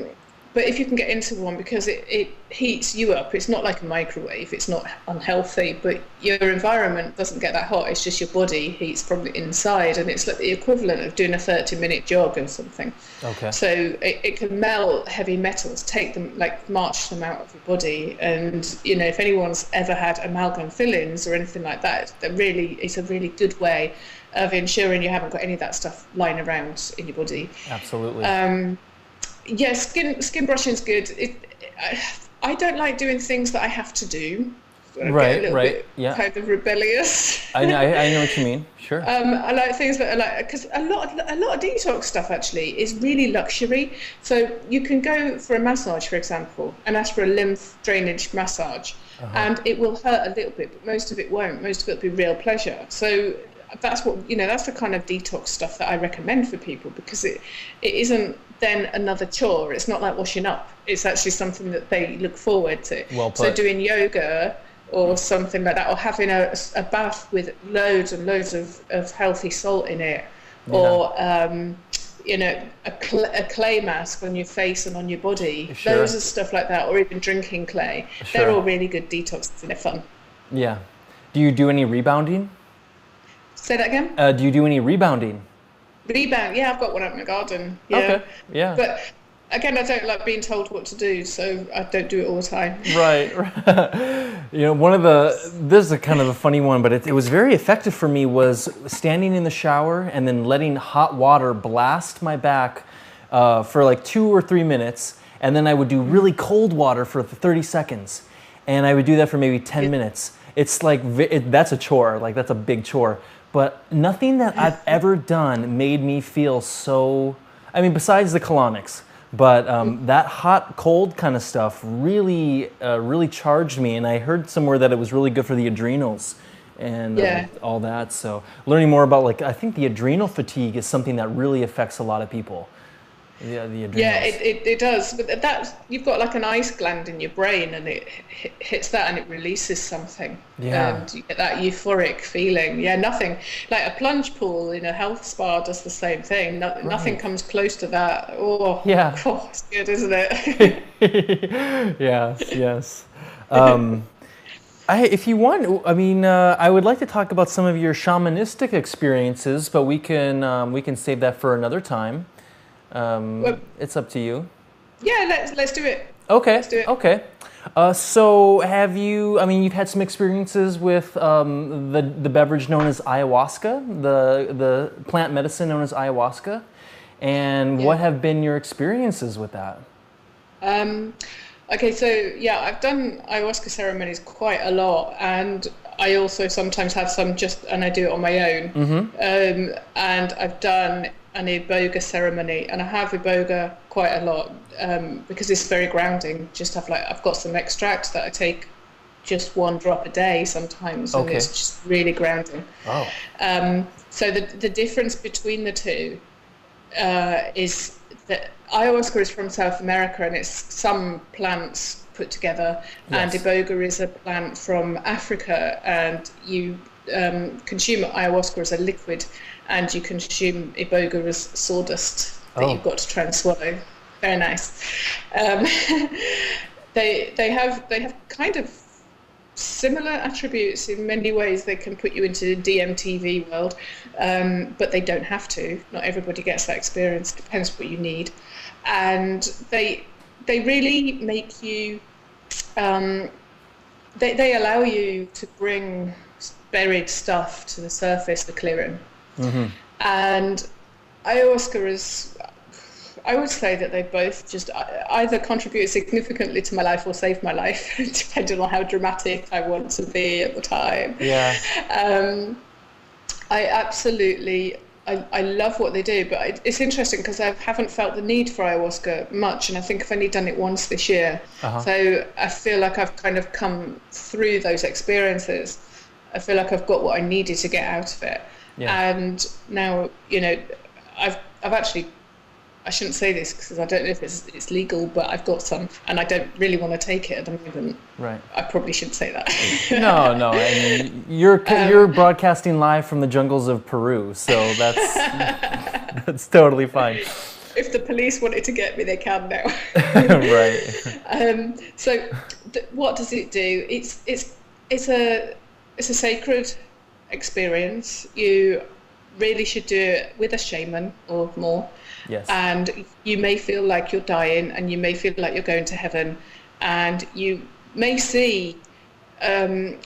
But if you can get into one, because it heats you up, it's not like a microwave, it's not unhealthy, but your environment doesn't get that hot, it's just your body heats from the inside, and it's like the equivalent of doing a 30-minute jog or something. Okay. So it can melt heavy metals, take them, march them out of your body, and if anyone's ever had amalgam fillings or anything like that, it's a really good way of ensuring you haven't got any of that stuff lying around in your body. Absolutely. Yeah, skin brushing's good. I don't like doing things that I have to do. Right. Yeah. Kind of rebellious. I know what you mean. Sure. I like things that are because a lot of detox stuff actually is really luxury. So you can go for a massage, for example, and ask for a lymph drainage massage, and it will hurt a little bit, but most of it won't. Most of it will be real pleasure. So that's what, that's the kind of detox stuff that I recommend for people, because it isn't then another chore. It's not like washing up. It's actually something that they look forward to. Well put. So doing yoga or something like that, or having a bath with loads and loads of healthy salt in it, or a clay mask on your face and on your body. Sure. Those are stuff like that, or even drinking clay. Sure. They're all really good detoxes and they're fun. Yeah. Do you do any rebounding? Say that again? Do you do any rebounding? Rebound, yeah, I've got one out in my garden. Yeah. Okay, yeah. But again, I don't like being told what to do, so I don't do it all the time. Right. This is a kind of a funny one, but it was very effective for me, was standing in the shower and then letting hot water blast my back for like 2 or 3 minutes. And then I would do really cold water for 30 seconds. And I would do that for maybe 10 minutes. It's like, that's a chore, like that's a big chore. But nothing that I've ever done made me feel so, I mean, besides the colonics, but that hot, cold kind of stuff really, really charged me. And I heard somewhere that it was really good for the adrenals and all that. So learning more about, like, I think the adrenal fatigue is something that really affects a lot of people. Yeah, the adrenals. Yeah, it does. But that's, you've got like an ice gland in your brain, and it hits that and it releases something. Yeah. And you get that euphoric feeling. Yeah, nothing. Like a plunge pool in a health spa does the same thing. Nothing comes close to that. Oh, yeah. Oh, it's good, isn't it? Yes. If you want, I mean, I would like to talk about some of your shamanistic experiences, but we can save that for another time. It's up to you. Yeah, let's do it. Okay. Let's do it. Okay. So have you? I mean, you've had some experiences with the beverage known as ayahuasca, the plant medicine known as ayahuasca, and what have been your experiences with that? Okay, so yeah, I've done ayahuasca ceremonies quite a lot, and I also sometimes have some and I do it on my own. Mm-hmm. And I've done an iboga ceremony, and I have iboga quite a lot because it's very grounding. I've got some extract that I take just 1 drop a day sometimes, and it's just really grounding. Oh. So the difference between the two is that ayahuasca is from South America, and it's some plants put together, and iboga is a plant from Africa, and you consume ayahuasca as a liquid, and you consume iboga as sawdust that you've got to try and swallow. Very nice. They have kind of similar attributes in many ways. They can put you into the DMTV world, but they don't have to. Not everybody gets that experience. Depends what you need. And they really make you, they allow you to bring buried stuff to the surface, the clearing. Mm-hmm. And ayahuasca is, I would say that they both just either contribute significantly to my life or save my life, depending on how dramatic I want to be at the time. Yeah. I love what they do, but it's interesting because I haven't felt the need for ayahuasca much, and I think I've only done it once this year. Uh-huh. So I feel like I've kind of come through those experiences. I feel like I've got what I needed to get out of it. Yeah. And now, I've actually, I shouldn't say this because I don't know if it's legal, but I've got some, and I don't really want to take it at the moment. Right. I probably shouldn't say that. No. I mean, you're broadcasting live from the jungles of Peru, so that's totally fine. If the police wanted to get me, they can now. Right. So, what does it do? It's a sacred experience. You really should do it with a shaman or more. Yes. And you may feel like you're dying, and you may feel like you're going to heaven, and you may see the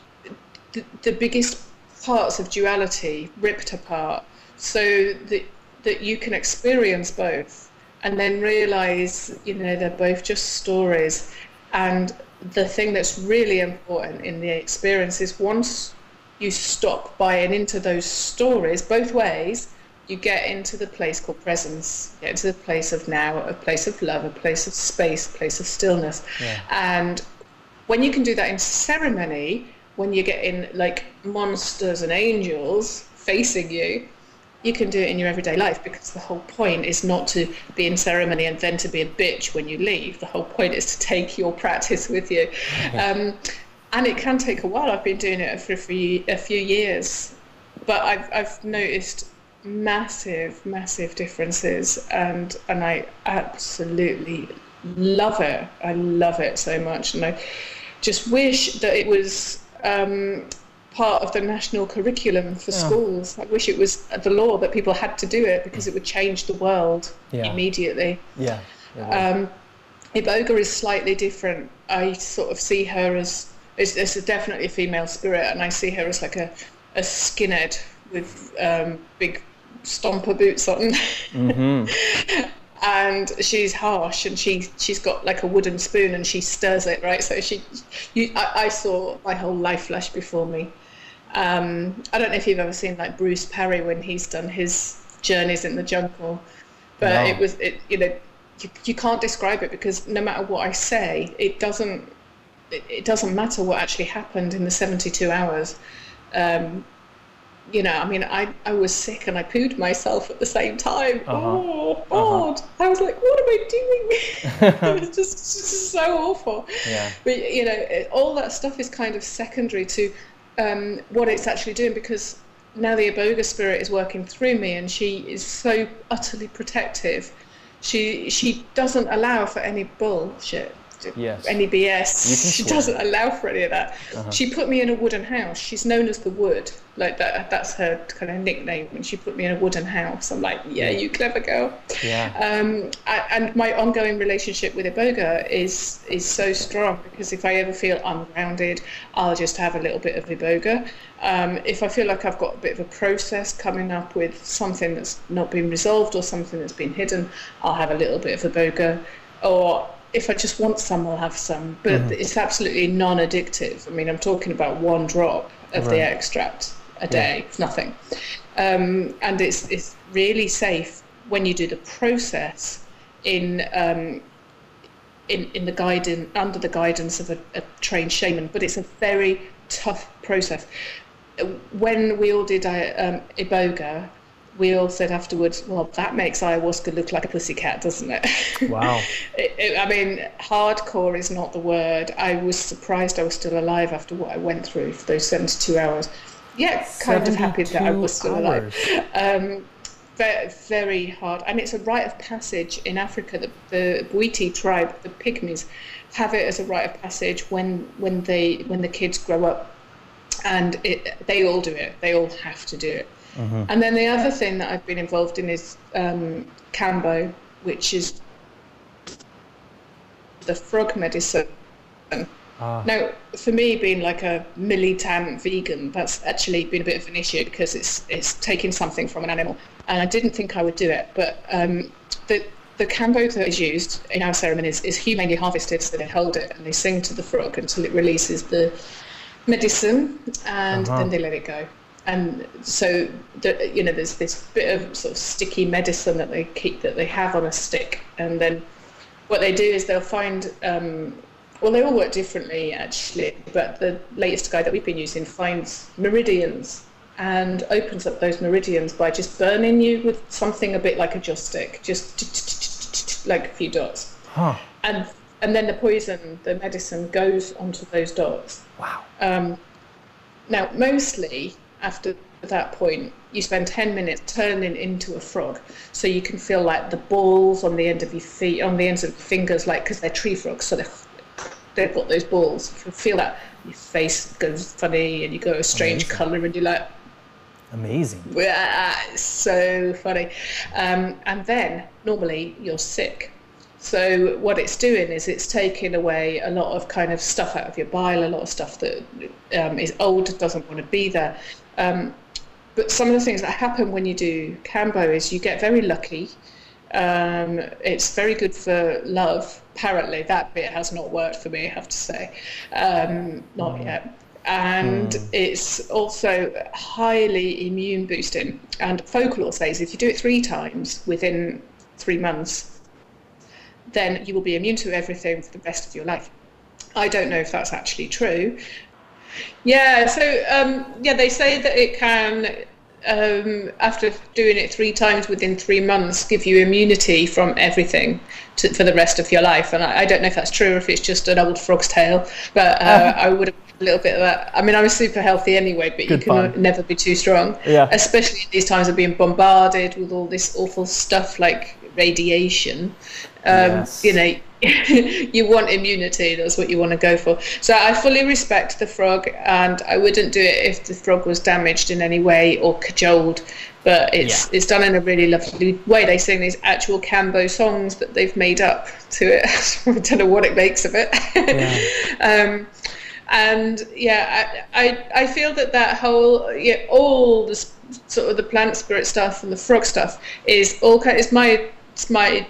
biggest parts of duality ripped apart, so that you can experience both, and then realize, they're both just stories. And the thing that's really important in the experience is once you stop buying into those stories both ways, you get into the place called presence, get into the place of now, a place of love, a place of space, a place of stillness. Yeah. And when you can do that in ceremony, when you're getting like monsters and angels facing you, you can do it in your everyday life, because the whole point is not to be in ceremony and then to be a bitch when you leave. The whole point is to take your practice with you. And it can take a while. I've been doing it for a few years, but I've noticed massive differences, and I absolutely love it. I love it so much, and I just wish that it was part of the national curriculum for schools. I wish it was the law that people had to do it, because it would change the world immediately. Iboga is slightly different. I sort of see her as it's definitely a female spirit, and I see her as like a skinhead with big stomper boots on. And she's harsh, and she's got like a wooden spoon, and she stirs it, right? So I saw my whole life flash before me. I don't know if you've ever seen like Bruce Perry when he's done his journeys in the jungle, but you can't describe it, because no matter what I say, it doesn't matter what actually happened in the 72 hours. I mean, I was sick and I pooed myself at the same time. Oh, God. I was like, what am I doing? It was just so awful. But, all that stuff is kind of secondary to what it's actually doing, because now the Iboga spirit is working through me, and she is so utterly protective. She doesn't allow for any bullshit. Any BS. She doesn't allow for any of that. She put me in a wooden house. She's known as the Wood, like that. That's her kind of nickname. When she put me in a wooden house, I'm like, you clever girl. And my ongoing relationship with Iboga is so strong, because if I ever feel ungrounded, I'll just have a little bit of Iboga. If I feel like I've got a bit of a process coming up with something that's not been resolved or something that's been hidden, I'll have a little bit of Iboga. Or if I just want some, I'll have some. But it's absolutely non-addictive. I mean, I'm talking about 1 drop of the extract a day. It's nothing. And it's really safe when you do the process in the guidance, under the guidance of a trained shaman. But it's a very tough process. When we all did Iboga, we all said afterwards, well, that makes ayahuasca look like a pussycat, doesn't it? Wow. I mean, hardcore is not the word. I was surprised I was still alive after what I went through for those 72 hours. Yeah, kind of happy that I was still alive. Very, very hard. And it's a rite of passage in Africa. The Bwiti tribe, the Pygmies, have it as a rite of passage when the kids grow up. And they all do it. They all have to do it. And then the other thing that I've been involved in is Kambo, which is the frog medicine. Now, for me, being like a militant vegan, that's actually been a bit of an issue, because it's taking something from an animal, and I didn't think I would do it. But the Kambo that is used in our ceremonies is humanely harvested, so they hold it and they sing to the frog until it releases the medicine, and then they let it go. And so, there's this bit of sort of sticky medicine that they have on a stick. And then what they do is they'll find, they all work differently actually, but the latest guide that we've been using finds meridians and opens up those meridians by just burning you with something a bit like a joss stick, just like a few dots. And then the poison, the medicine, goes onto those dots. Wow. Now, mostly, after that point, you spend 10 minutes turning into a frog, so you can feel like the balls on the end of your feet, on the ends of your fingers, like, because they're tree frogs, so they've got those balls. You can feel that your face goes funny and you go a strange colour, and you're like, amazing. So funny. And then normally you're sick. So what it's doing is it's taking away a lot of kind of stuff out of your bile, a lot of stuff that is old, doesn't want to be there. But some of the things that happen when you do Kambo is you get very lucky. It's very good for love. Apparently that bit has not worked for me, I have to say. Not yet. And it's also highly immune boosting. And folklore says if you do it 3 times within 3 months, then you will be immune to everything for the rest of your life. I don't know if that's actually true. Yeah, so they say that it can after doing it 3 times within 3 months, give you immunity from everything for the rest of your life. And I don't know if that's true or if it's just an old frog's tale, but I would have a little bit of that. I mean, I was super healthy anyway, but you can never be too strong, especially in these times of being bombarded with all this awful stuff like radiation. You know, you want immunity, that's what you want to go for. So I fully respect the frog, and I wouldn't do it if the frog was damaged in any way or cajoled, but it's done in a really lovely way. They sing these actual Cambo songs that they've made up to it. I don't know what it makes of it. And I feel that whole all the sort of the plant spirit stuff and the frog stuff is my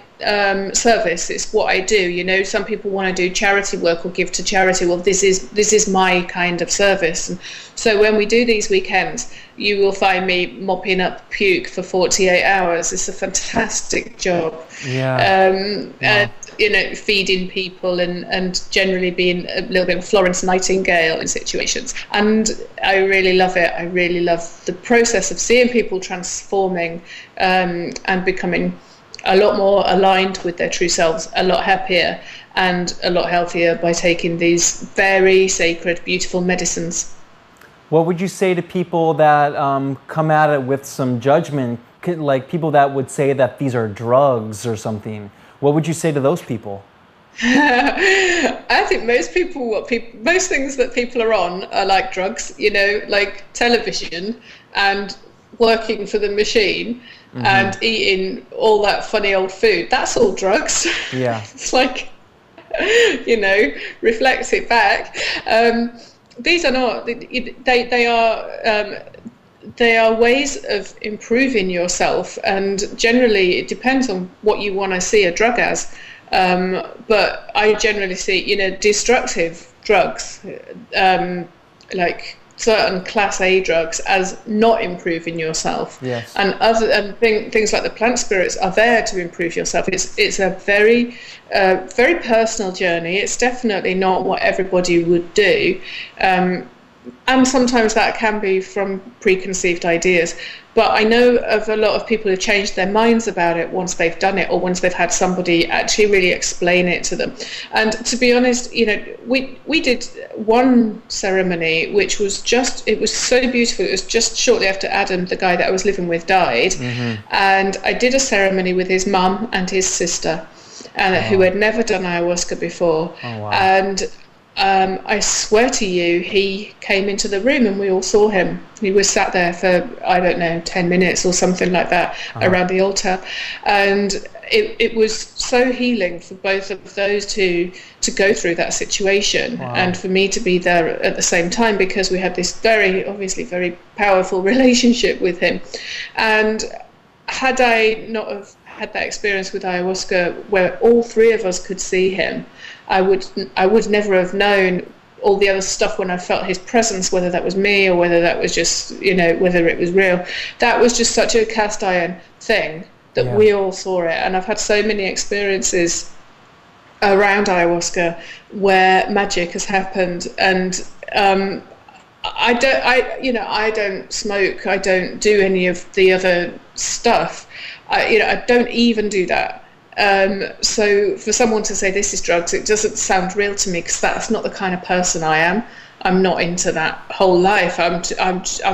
service. It's what I do. You know, some people want to do charity work or give to charity. Well, this is my kind of service. And so when we do these weekends, you will find me mopping up puke for 48 hours. It's a fantastic job. And you know, feeding people and generally being a little bit of Florence Nightingale in situations. And I really love it. I really love the process of seeing people transforming and becoming a lot more aligned with their true selves, a lot happier and a lot healthier by taking these very sacred, beautiful medicines. What would you say to people that come at it with some judgment, like people that would say that these are drugs or something? What would you say to those people? I think most things that people are on are like drugs, you know, like television and working for the machine. And eating all that funny old food, that's all drugs. It's like, you know, reflects it back. These are not, they are ways of improving yourself, and generally it depends on what you want to see a drug as. But I generally see, you know, destructive drugs, like certain class A drugs, as not improving yourself. And things like the plant spirits are there to improve yourself. It's a very very personal journey. It's definitely not what everybody would do, and sometimes that can be from preconceived ideas. But I know of a lot of people who've changed their minds about it once they've done it, or once they've had somebody actually really explain it to them. And to be honest, you know, we did one ceremony which was it was so beautiful. It was just shortly after Adam, the guy that I was living with, died. And I did a ceremony with his mum and his sister, who had never done ayahuasca before. And I swear to you, he came into the room and we all saw him. He was sat there for, I don't know, 10 minutes or something like that around the altar. And it was so healing for both of those two to go through that situation, and for me to be there at the same time, because we had this obviously very powerful relationship with him. And had I not have had that experience with ayahuasca where all 3 of us could see him, I would never have known all the other stuff when I felt his presence, whether that was me or whether that was just, you know, whether it was real. That was just such a cast iron thing that we all saw it. And I've had so many experiences around ayahuasca where magic has happened. And I don't smoke, I don't do any of the other stuff. I don't even do that. So for someone to say this is drugs, it doesn't sound real to me, because that's not the kind of person I am. I'm not into that whole life. I'm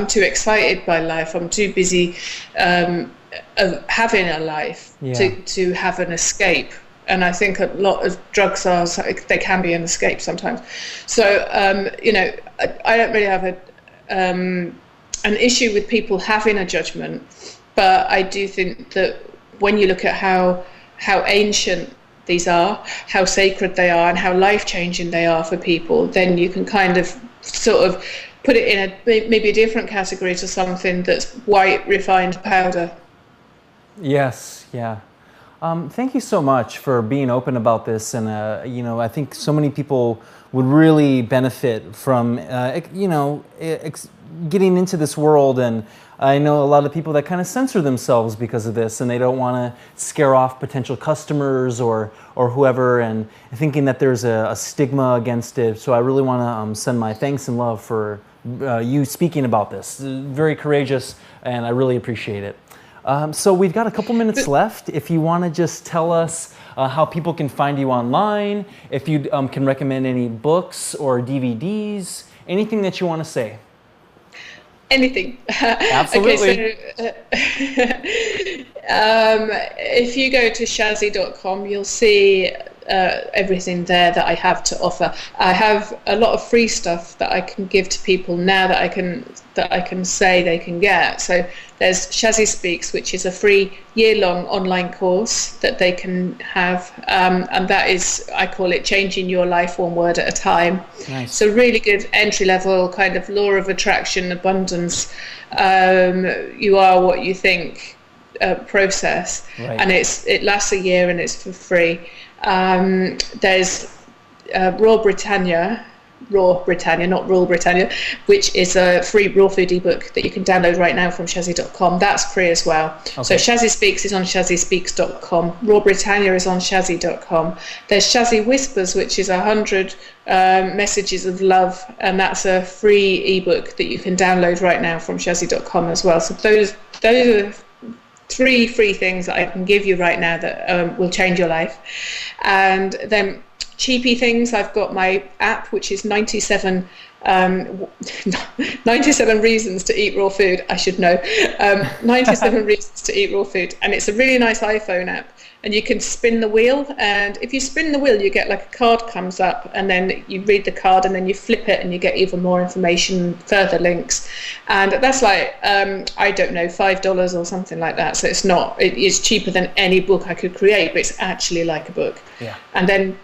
too excited by life. I'm too busy having a life to have an escape. And I think a lot of drugs they can be an escape sometimes. So I don't really have an issue with people having a judgment, but I do think that when you look at how ancient these are, how sacred they are, and how life-changing they are for people, then you can kind of sort of put it in maybe a different category to something that's white refined powder. Yes, yeah. Thank you so much for being open about this, and I think so many people would really benefit from getting into this world. And I know a lot of people that kind of censor themselves because of this, and they don't want to scare off potential customers or whoever, and thinking that there's a stigma against it. So I really want to send my thanks and love for you speaking about this. Very courageous, and I really appreciate it. So we've got a couple minutes left. If you want to just tell us how people can find you online, if you can recommend any books or DVDs, anything that you want to say. Anything. Absolutely. Okay, so if you go to Shazzie.com, you'll see everything there that I have to offer. I have a lot of free stuff that I can give to people now that I can say they can get. So there's Shazzie Speaks, which is a free year-long online course that they can have, and that is, I call it changing your life one word at a time. Nice. So really good entry-level kind of law of attraction, abundance, you are what you think process, right. And it lasts a year and it's for free. There's Raw Britannia, not Rule Britannia, which is a free raw food ebook that you can download right now from Shazzie.com. That's free as well. Okay. So Shazzie Speaks is on ShazzieSpeaks.com. Raw Britannia is on Shazzie.com. There's Shazzie Whispers, which is 100 messages of love, and that's a free ebook that you can download right now from Shazzie.com as well. So those are 3 free things that I can give you right now that will change your life. And then cheapy things, I've got my app, which is 97 reasons to eat raw food. I should know. 97 reasons to eat raw food, and it's a really nice iPhone app. And you can spin the wheel, and if you spin the wheel, you get like a card comes up, and then you read the card, and then you flip it, and you get even more information, further links, and that's like I don't know, $5 or something like that. So it is cheaper than any book I could create, but it's actually like a book. Yeah. And then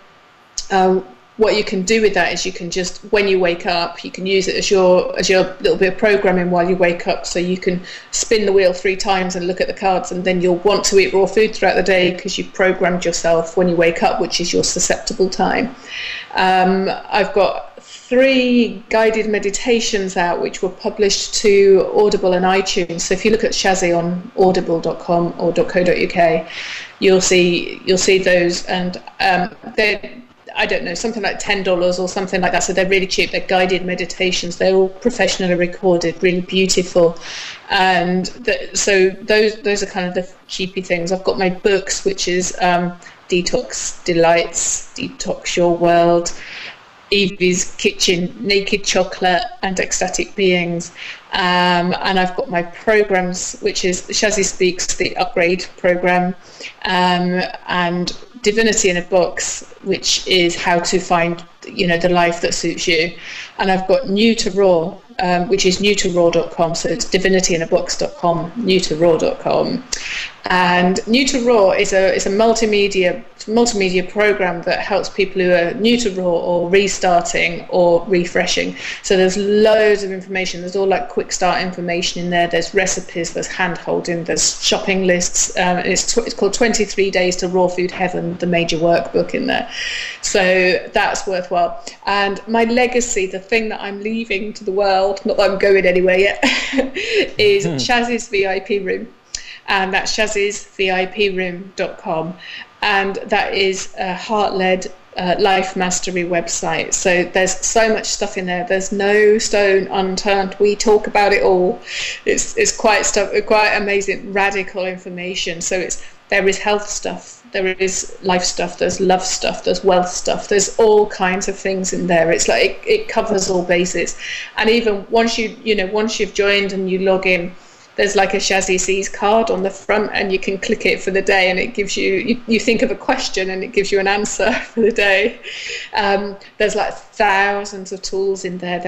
what you can do with that is you can just, when you wake up, you can use it as your little bit of programming while you wake up. So you can spin the wheel 3 times and look at the cards, and then you'll want to eat raw food throughout the day because you've programmed yourself when you wake up, which is your susceptible time. I've got 3 guided meditations out, which were published to Audible and iTunes. So if you look at Shazzie on audible.com or .co.uk, you'll see those, and they're, I don't know, something like $10 or something like that. So they're really cheap. They're guided meditations. They're all professionally recorded, really beautiful. And so those are kind of the cheapy things. I've got my books, which is Detox Delights, Detox Your World, Evie's Kitchen, Naked Chocolate, and Ecstatic Beings. And I've got my programs, which is Shazzie Speaks, the upgrade program, and Divinity in a Box, which is how to find, the life that suits you. And I've got New to Raw, which is newtoraw.com. So it's divinityinabox.com, newtoraw.com. And New to Raw is a multimedia program that helps people who are new to Raw or restarting or refreshing. So there's loads of information. There's all like quick start information in there. There's recipes, there's hand holding, there's shopping lists. It's called 23 Days to Raw Food Heaven, the major workbook in there. So that's worthwhile. And my legacy, the thing that I'm leaving to the world, not that I'm going anywhere yet, is Shazzie's VIP room. And that's shazziesviproom.com, and that is a heart-led life mastery website. So there's so much stuff in there. There's no stone unturned. We talk about it all. It's quite amazing, radical information. So there is health stuff, there is life stuff, there's love stuff, there's wealth stuff, there's all kinds of things in there. It's like it covers all bases. And even once you've joined and you log in, there's like a Shazzie Sees card on the front, and you can click it for the day, and it gives you think of a question and it gives you an answer for the day. There's like thousands of tools in there.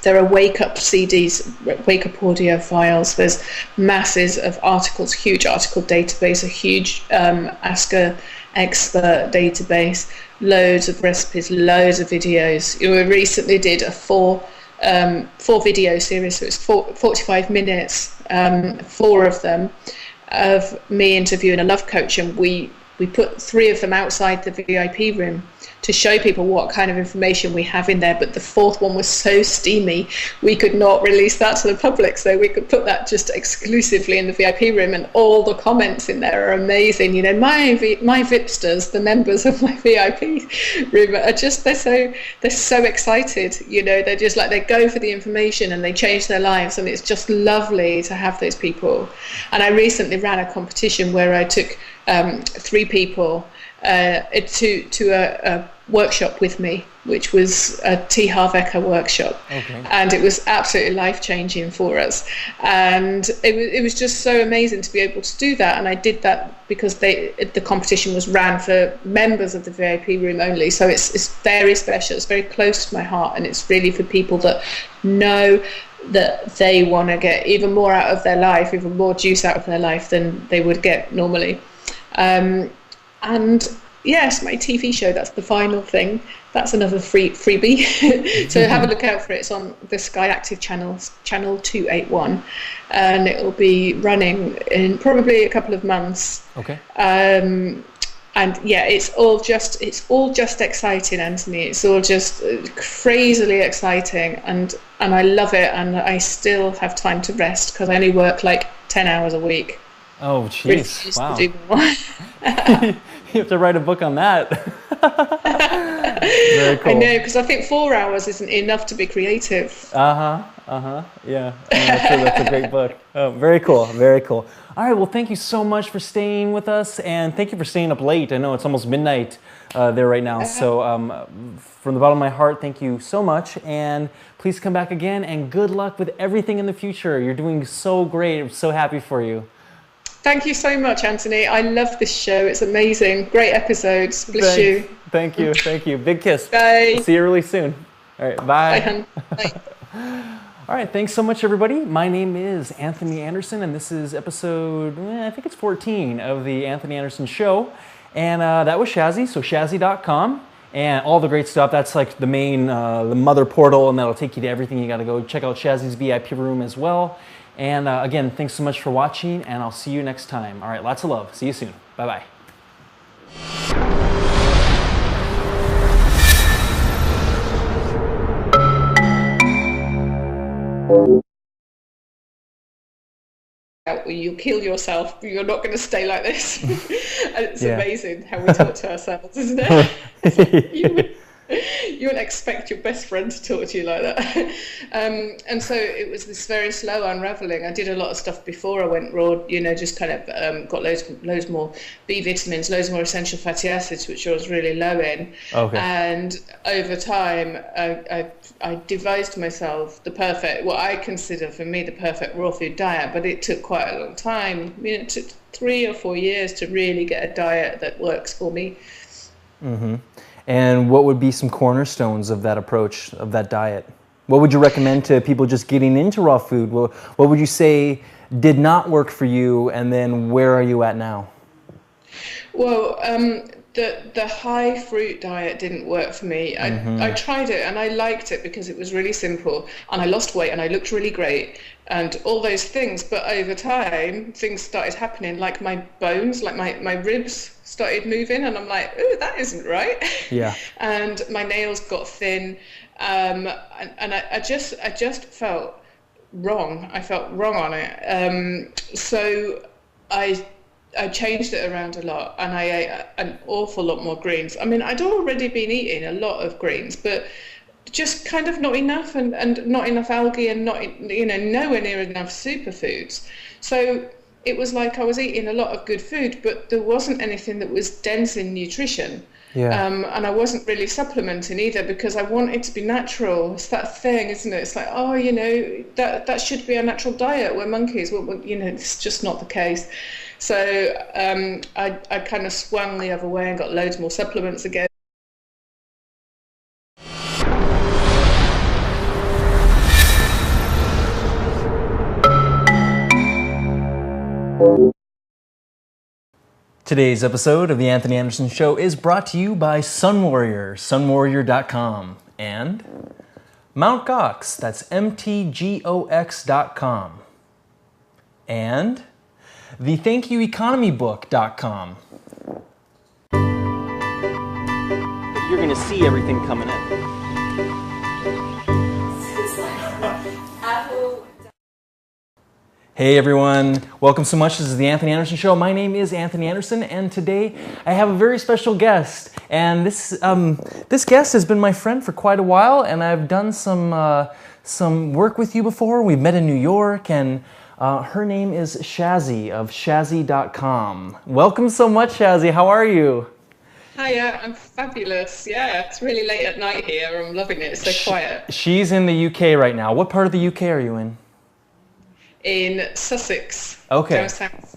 There are wake up CDs, wake up audio files. There's masses of articles, huge article database, a huge Ask a Expert database, loads of recipes, loads of videos. We recently did a 4 video series, so it's 45 minutes, 4 of them, of me interviewing a love coach, and we we put 3 of them outside the VIP room to show people what kind of information we have in there. But the 4th one was so steamy, we could not release that to the public. So we could put that just exclusively in the VIP room, and all the comments in there are amazing. You know, my Vipsters, the members of my VIP room, are just, they're so excited. You know, they're just like, they go for the information and they change their lives, and it's just lovely to have those people. And I recently ran a competition where I took 3 people to a workshop with me, which was a T. Harv Eker workshop. Okay. And it was absolutely life-changing for us, and it was just so amazing to be able to do that. And I did that because the competition was ran for members of the VIP room only, so it's very special, it's very close to my heart, and it's really for people that know that they want to get even more out of their life, even more juice out of their life than they would get normally. And yes, my TV show, that's the final thing. That's another freebie. So have a look out for it. It's on the Sky Active channel 281, and it will be running in probably a couple of months. Okay. And yeah, it's all just exciting, Anthony. It's all just crazily exciting, and I love it, and I still have time to rest because I only work like 10 hours a week. Oh, jeez. Wow. You have to write a book on that. Very cool. I know, because I think 4 hours isn't enough to be creative. Yeah, that's a great book. Oh, very cool, very cool. All right, well, thank you so much for staying with us, and thank you for staying up late. I know it's almost midnight there right now, so from the bottom of my heart, thank you so much, and please come back again, and good luck with everything in the future. You're doing so great. I'm so happy for you. Thank you so much, Anthony. I love this show. It's amazing. Great episodes. Bless you. Thank you. Thank you. Big kiss. Bye. See you really soon. All right. Bye. Bye, hon. Bye. All right. Thanks so much, everybody. My name is Anthony Anderson, and this is episode, I think it's 14 of the Anthony Anderson Show. And that was Shazzie, so Shazzie.com. And all the great stuff. That's like the main, the mother portal, and that'll take you to everything. You got to go check out Shazzie's VIP room as well. And again, thanks so much for watching, and I'll see you next time. All right, lots of love. See you soon. Bye-bye. You kill yourself, you're not going to stay like this. And it's amazing how we talk to ourselves, isn't it? You wouldn't expect your best friend to talk to you like that. And so it was this very slow unraveling. I did a lot of stuff before I went raw, you know, just kind of got loads more B vitamins, loads more essential fatty acids, which I was really low in. Okay. And over time, I devised myself what I consider for me the perfect raw food diet, but it took quite a long time. I mean, it took 3 or 4 years to really get a diet that works for me. Mm-hmm. And what would be some cornerstones of that approach, of that diet? What would you recommend to people just getting into raw food? What would you say did not work for you, and then where are you at now? Well, the high fruit diet didn't work for me. I tried it and I liked it because it was really simple, and I lost weight and I looked really great and all those things. But over time, things started happening, like my bones, like my ribs started moving, and I'm like, oh, that isn't right. Yeah. And my nails got thin, and I just felt wrong. I felt wrong on it. So I changed it around a lot, and I ate an awful lot more greens. I mean, I'd already been eating a lot of greens, but just kind of not enough, and not enough algae, and not, you know, nowhere near enough superfoods. So it was like I was eating a lot of good food, but there wasn't anything that was dense in nutrition. Yeah. And I wasn't really supplementing either, because I wanted to be natural. It's that thing, isn't it? It's like, oh, you know, that should be a natural diet. We're monkeys. Well, you know, it's just not the case. So I kind of swung the other way and got loads more supplements again. Today's episode of The Anthony Anderson Show is brought to you by Sun Warrior, sunwarrior.com, and Mount Gox, that's mtgox.com, and the thankyoueconomybook.com. you're gonna see everything coming in. Hey everyone, welcome so much. This is the Anthony Anderson Show. My name is Anthony Anderson, and today I have a very special guest. And this guest has been my friend for quite a while, and I've done some work with you before. We've met in New York, and her name is Shazzie of Shazzie.com. Welcome so much, Shazzie. How are you? Hiya, I'm fabulous. Yeah, it's really late at night here. I'm loving it. It's so quiet. She's in the UK right now. What part of the UK are you in? In Sussex. Okay. Down south.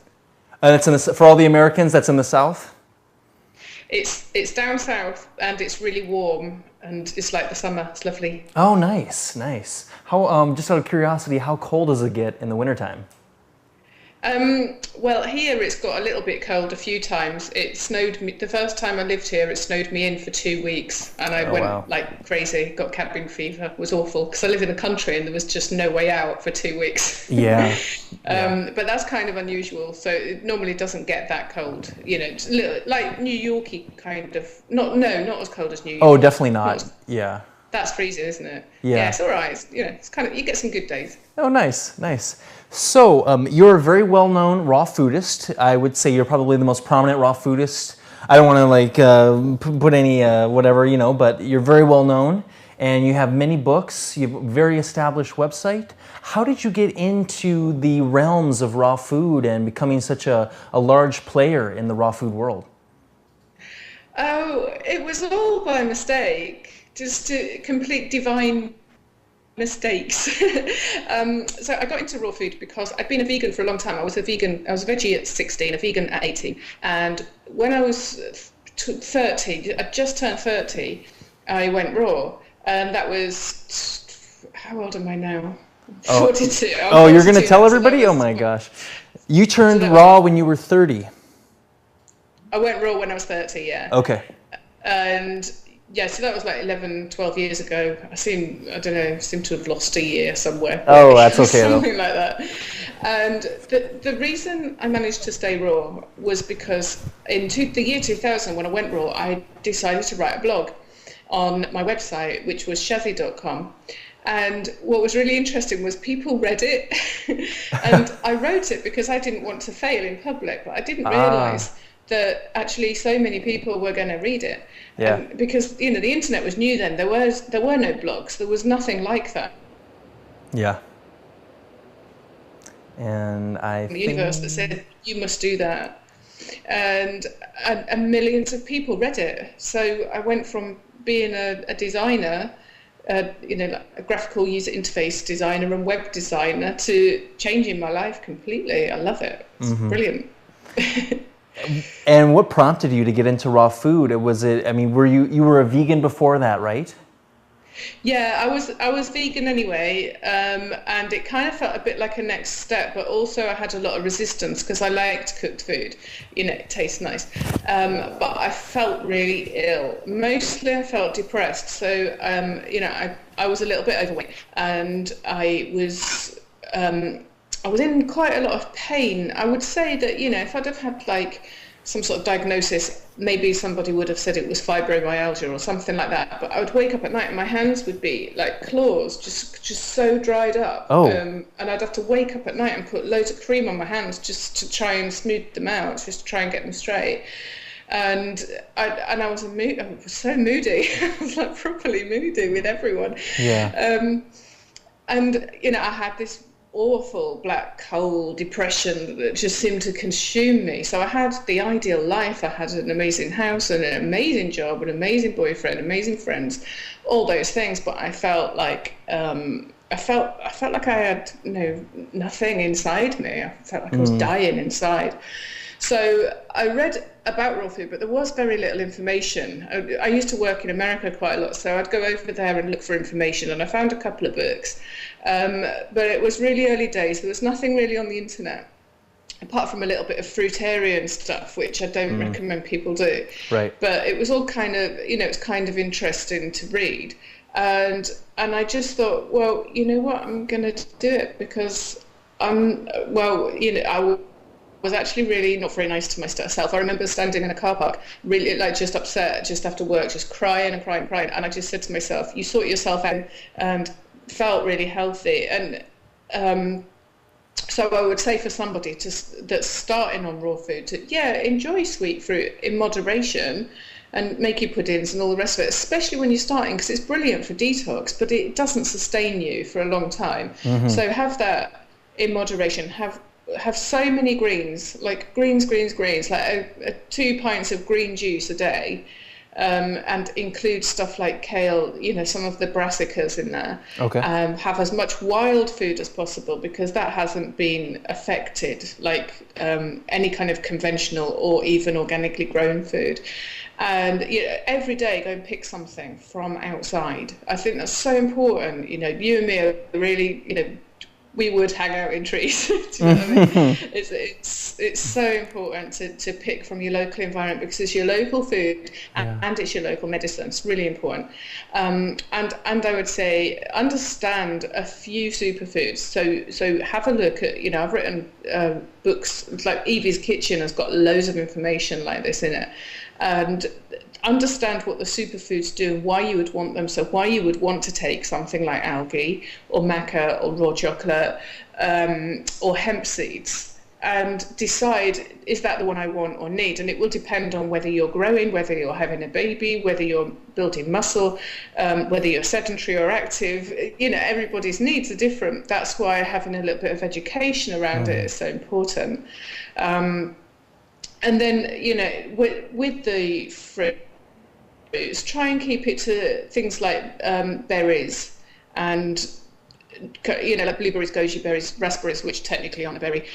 That's in the, for all the Americans, that's in the south? It's down south, and it's really warm, and it's like the summer. It's lovely. Oh, nice, nice. How just out of curiosity, how cold does it get in the wintertime? Well, here it's got a little bit cold a few times. It snowed me the first time I lived here. It snowed me in for 2 weeks, and I went like crazy. Got cabin fever. It was awful because I live in the country and there was just no way out for 2 weeks. Yeah. But that's kind of unusual. So it normally doesn't get that cold. You know, just like New Yorky kind of. Not as cold as New York. Oh, definitely not. Yeah. That's freezing, isn't it? Yeah. It's all right. It's kind of, you get some good days. Oh, nice, nice. So, you're a very well-known raw foodist. I would say you're probably the most prominent raw foodist. I don't want to like put any whatever, but you're very well known, and you have many books. You have a very established website. How did you get into the realms of raw food and becoming such a large player in the raw food world? Oh, it was all by mistake. Just complete divine mistakes. So I got into raw food because I'd been a vegan for a long time. I was a veggie at 16, a vegan at 18. And when I was 30, I just turned 30, I went raw. And that was, how old am I now? 42. Oh, you're going to tell everybody? Oh my gosh. You turned raw when you were 30. I went raw when I was 30, yeah. Okay. And yeah, so that was like 11, 12 years ago. I seem to have lost a year somewhere. Oh, that's okay though. Something like that. And the reason I managed to stay raw was because in the year 2000, when I went raw, I decided to write a blog on my website, which was Shazzie.com. And what was really interesting was people read it. And I wrote it because I didn't want to fail in public, but I didn't realise that actually so many people were going to read it. Yeah. Because the internet was new then. There were no blogs. There was nothing like that. Yeah. And the universe that said you must do that, and millions of people read it. So I went from being a designer, like a graphical user interface designer and web designer, to changing my life completely. I love it. It's brilliant. And what prompted you to get into raw food? You were a vegan before that, right? Yeah, I was vegan anyway, and it kind of felt a bit like a next step, but also I had a lot of resistance because I liked cooked food. It tastes nice. But I felt really ill. Mostly I felt depressed. So, I was a little bit overweight, and I was in quite a lot of pain. I would say that, if I'd have had like some sort of diagnosis, maybe somebody would have said it was fibromyalgia or something like that. But I would wake up at night and my hands would be like claws, just so dried up. Oh. And I'd have to wake up at night and put loads of cream on my hands just to try and smooth them out, just to try and get them straight. And I was so moody. I was like properly moody with everyone. Yeah. And I had this awful black hole depression that just seemed to consume me. So I had the ideal life. I had an amazing house and an amazing job, an amazing boyfriend, amazing friends, all those things. But I felt like I felt like I had nothing inside me. I felt like I was dying inside. So I read about raw food, but there was very little information. I used to work in America quite a lot, so I'd go over there and look for information, and I found a couple of books. But it was really early days. There was nothing really on the internet, apart from a little bit of fruitarian stuff, which I don't recommend people do. Right. But it was all kind of, it's kind of interesting to read. And I just thought, well, you know what, I'm going to do it because I was actually really not very nice to myself. I remember standing in a car park, really like just upset, just after work, just crying and crying and crying. And I just said to myself, you sort yourself out, and felt really healthy. And so I would say for somebody that's starting on raw food to, enjoy sweet fruit in moderation and make your puddings and all the rest of it, especially when you're starting, because it's brilliant for detox, but it doesn't sustain you for a long time. So have that in moderation. Have so many greens, like greens, like 2 pints of green juice a day, and include stuff like kale, some of the brassicas in there. Okay. Have as much wild food as possible, because that hasn't been affected like any kind of conventional or even organically grown food. And every day go and pick something from outside. I think that's so important. You and me are really, we would hang out in trees. Do you know what I mean? It's so important to pick from your local environment, because it's your local food and it's your local medicine. It's really important. And I would say understand a few superfoods. So have a look at, I've written books, like Evie's Kitchen has got loads of information like this in it. And understand what the superfoods do and why you would want them. So why you would want to take something like algae or maca or raw chocolate or hemp seeds, and decide, is that the one I want or need? And it will depend on whether you're growing, whether you're having a baby, whether you're building muscle, whether you're sedentary or active. Everybody's needs are different. That's why having a little bit of education around it is so important. And then, with the fruits, try and keep it to things like berries and, like blueberries, goji berries, raspberries, which technically aren't a berry,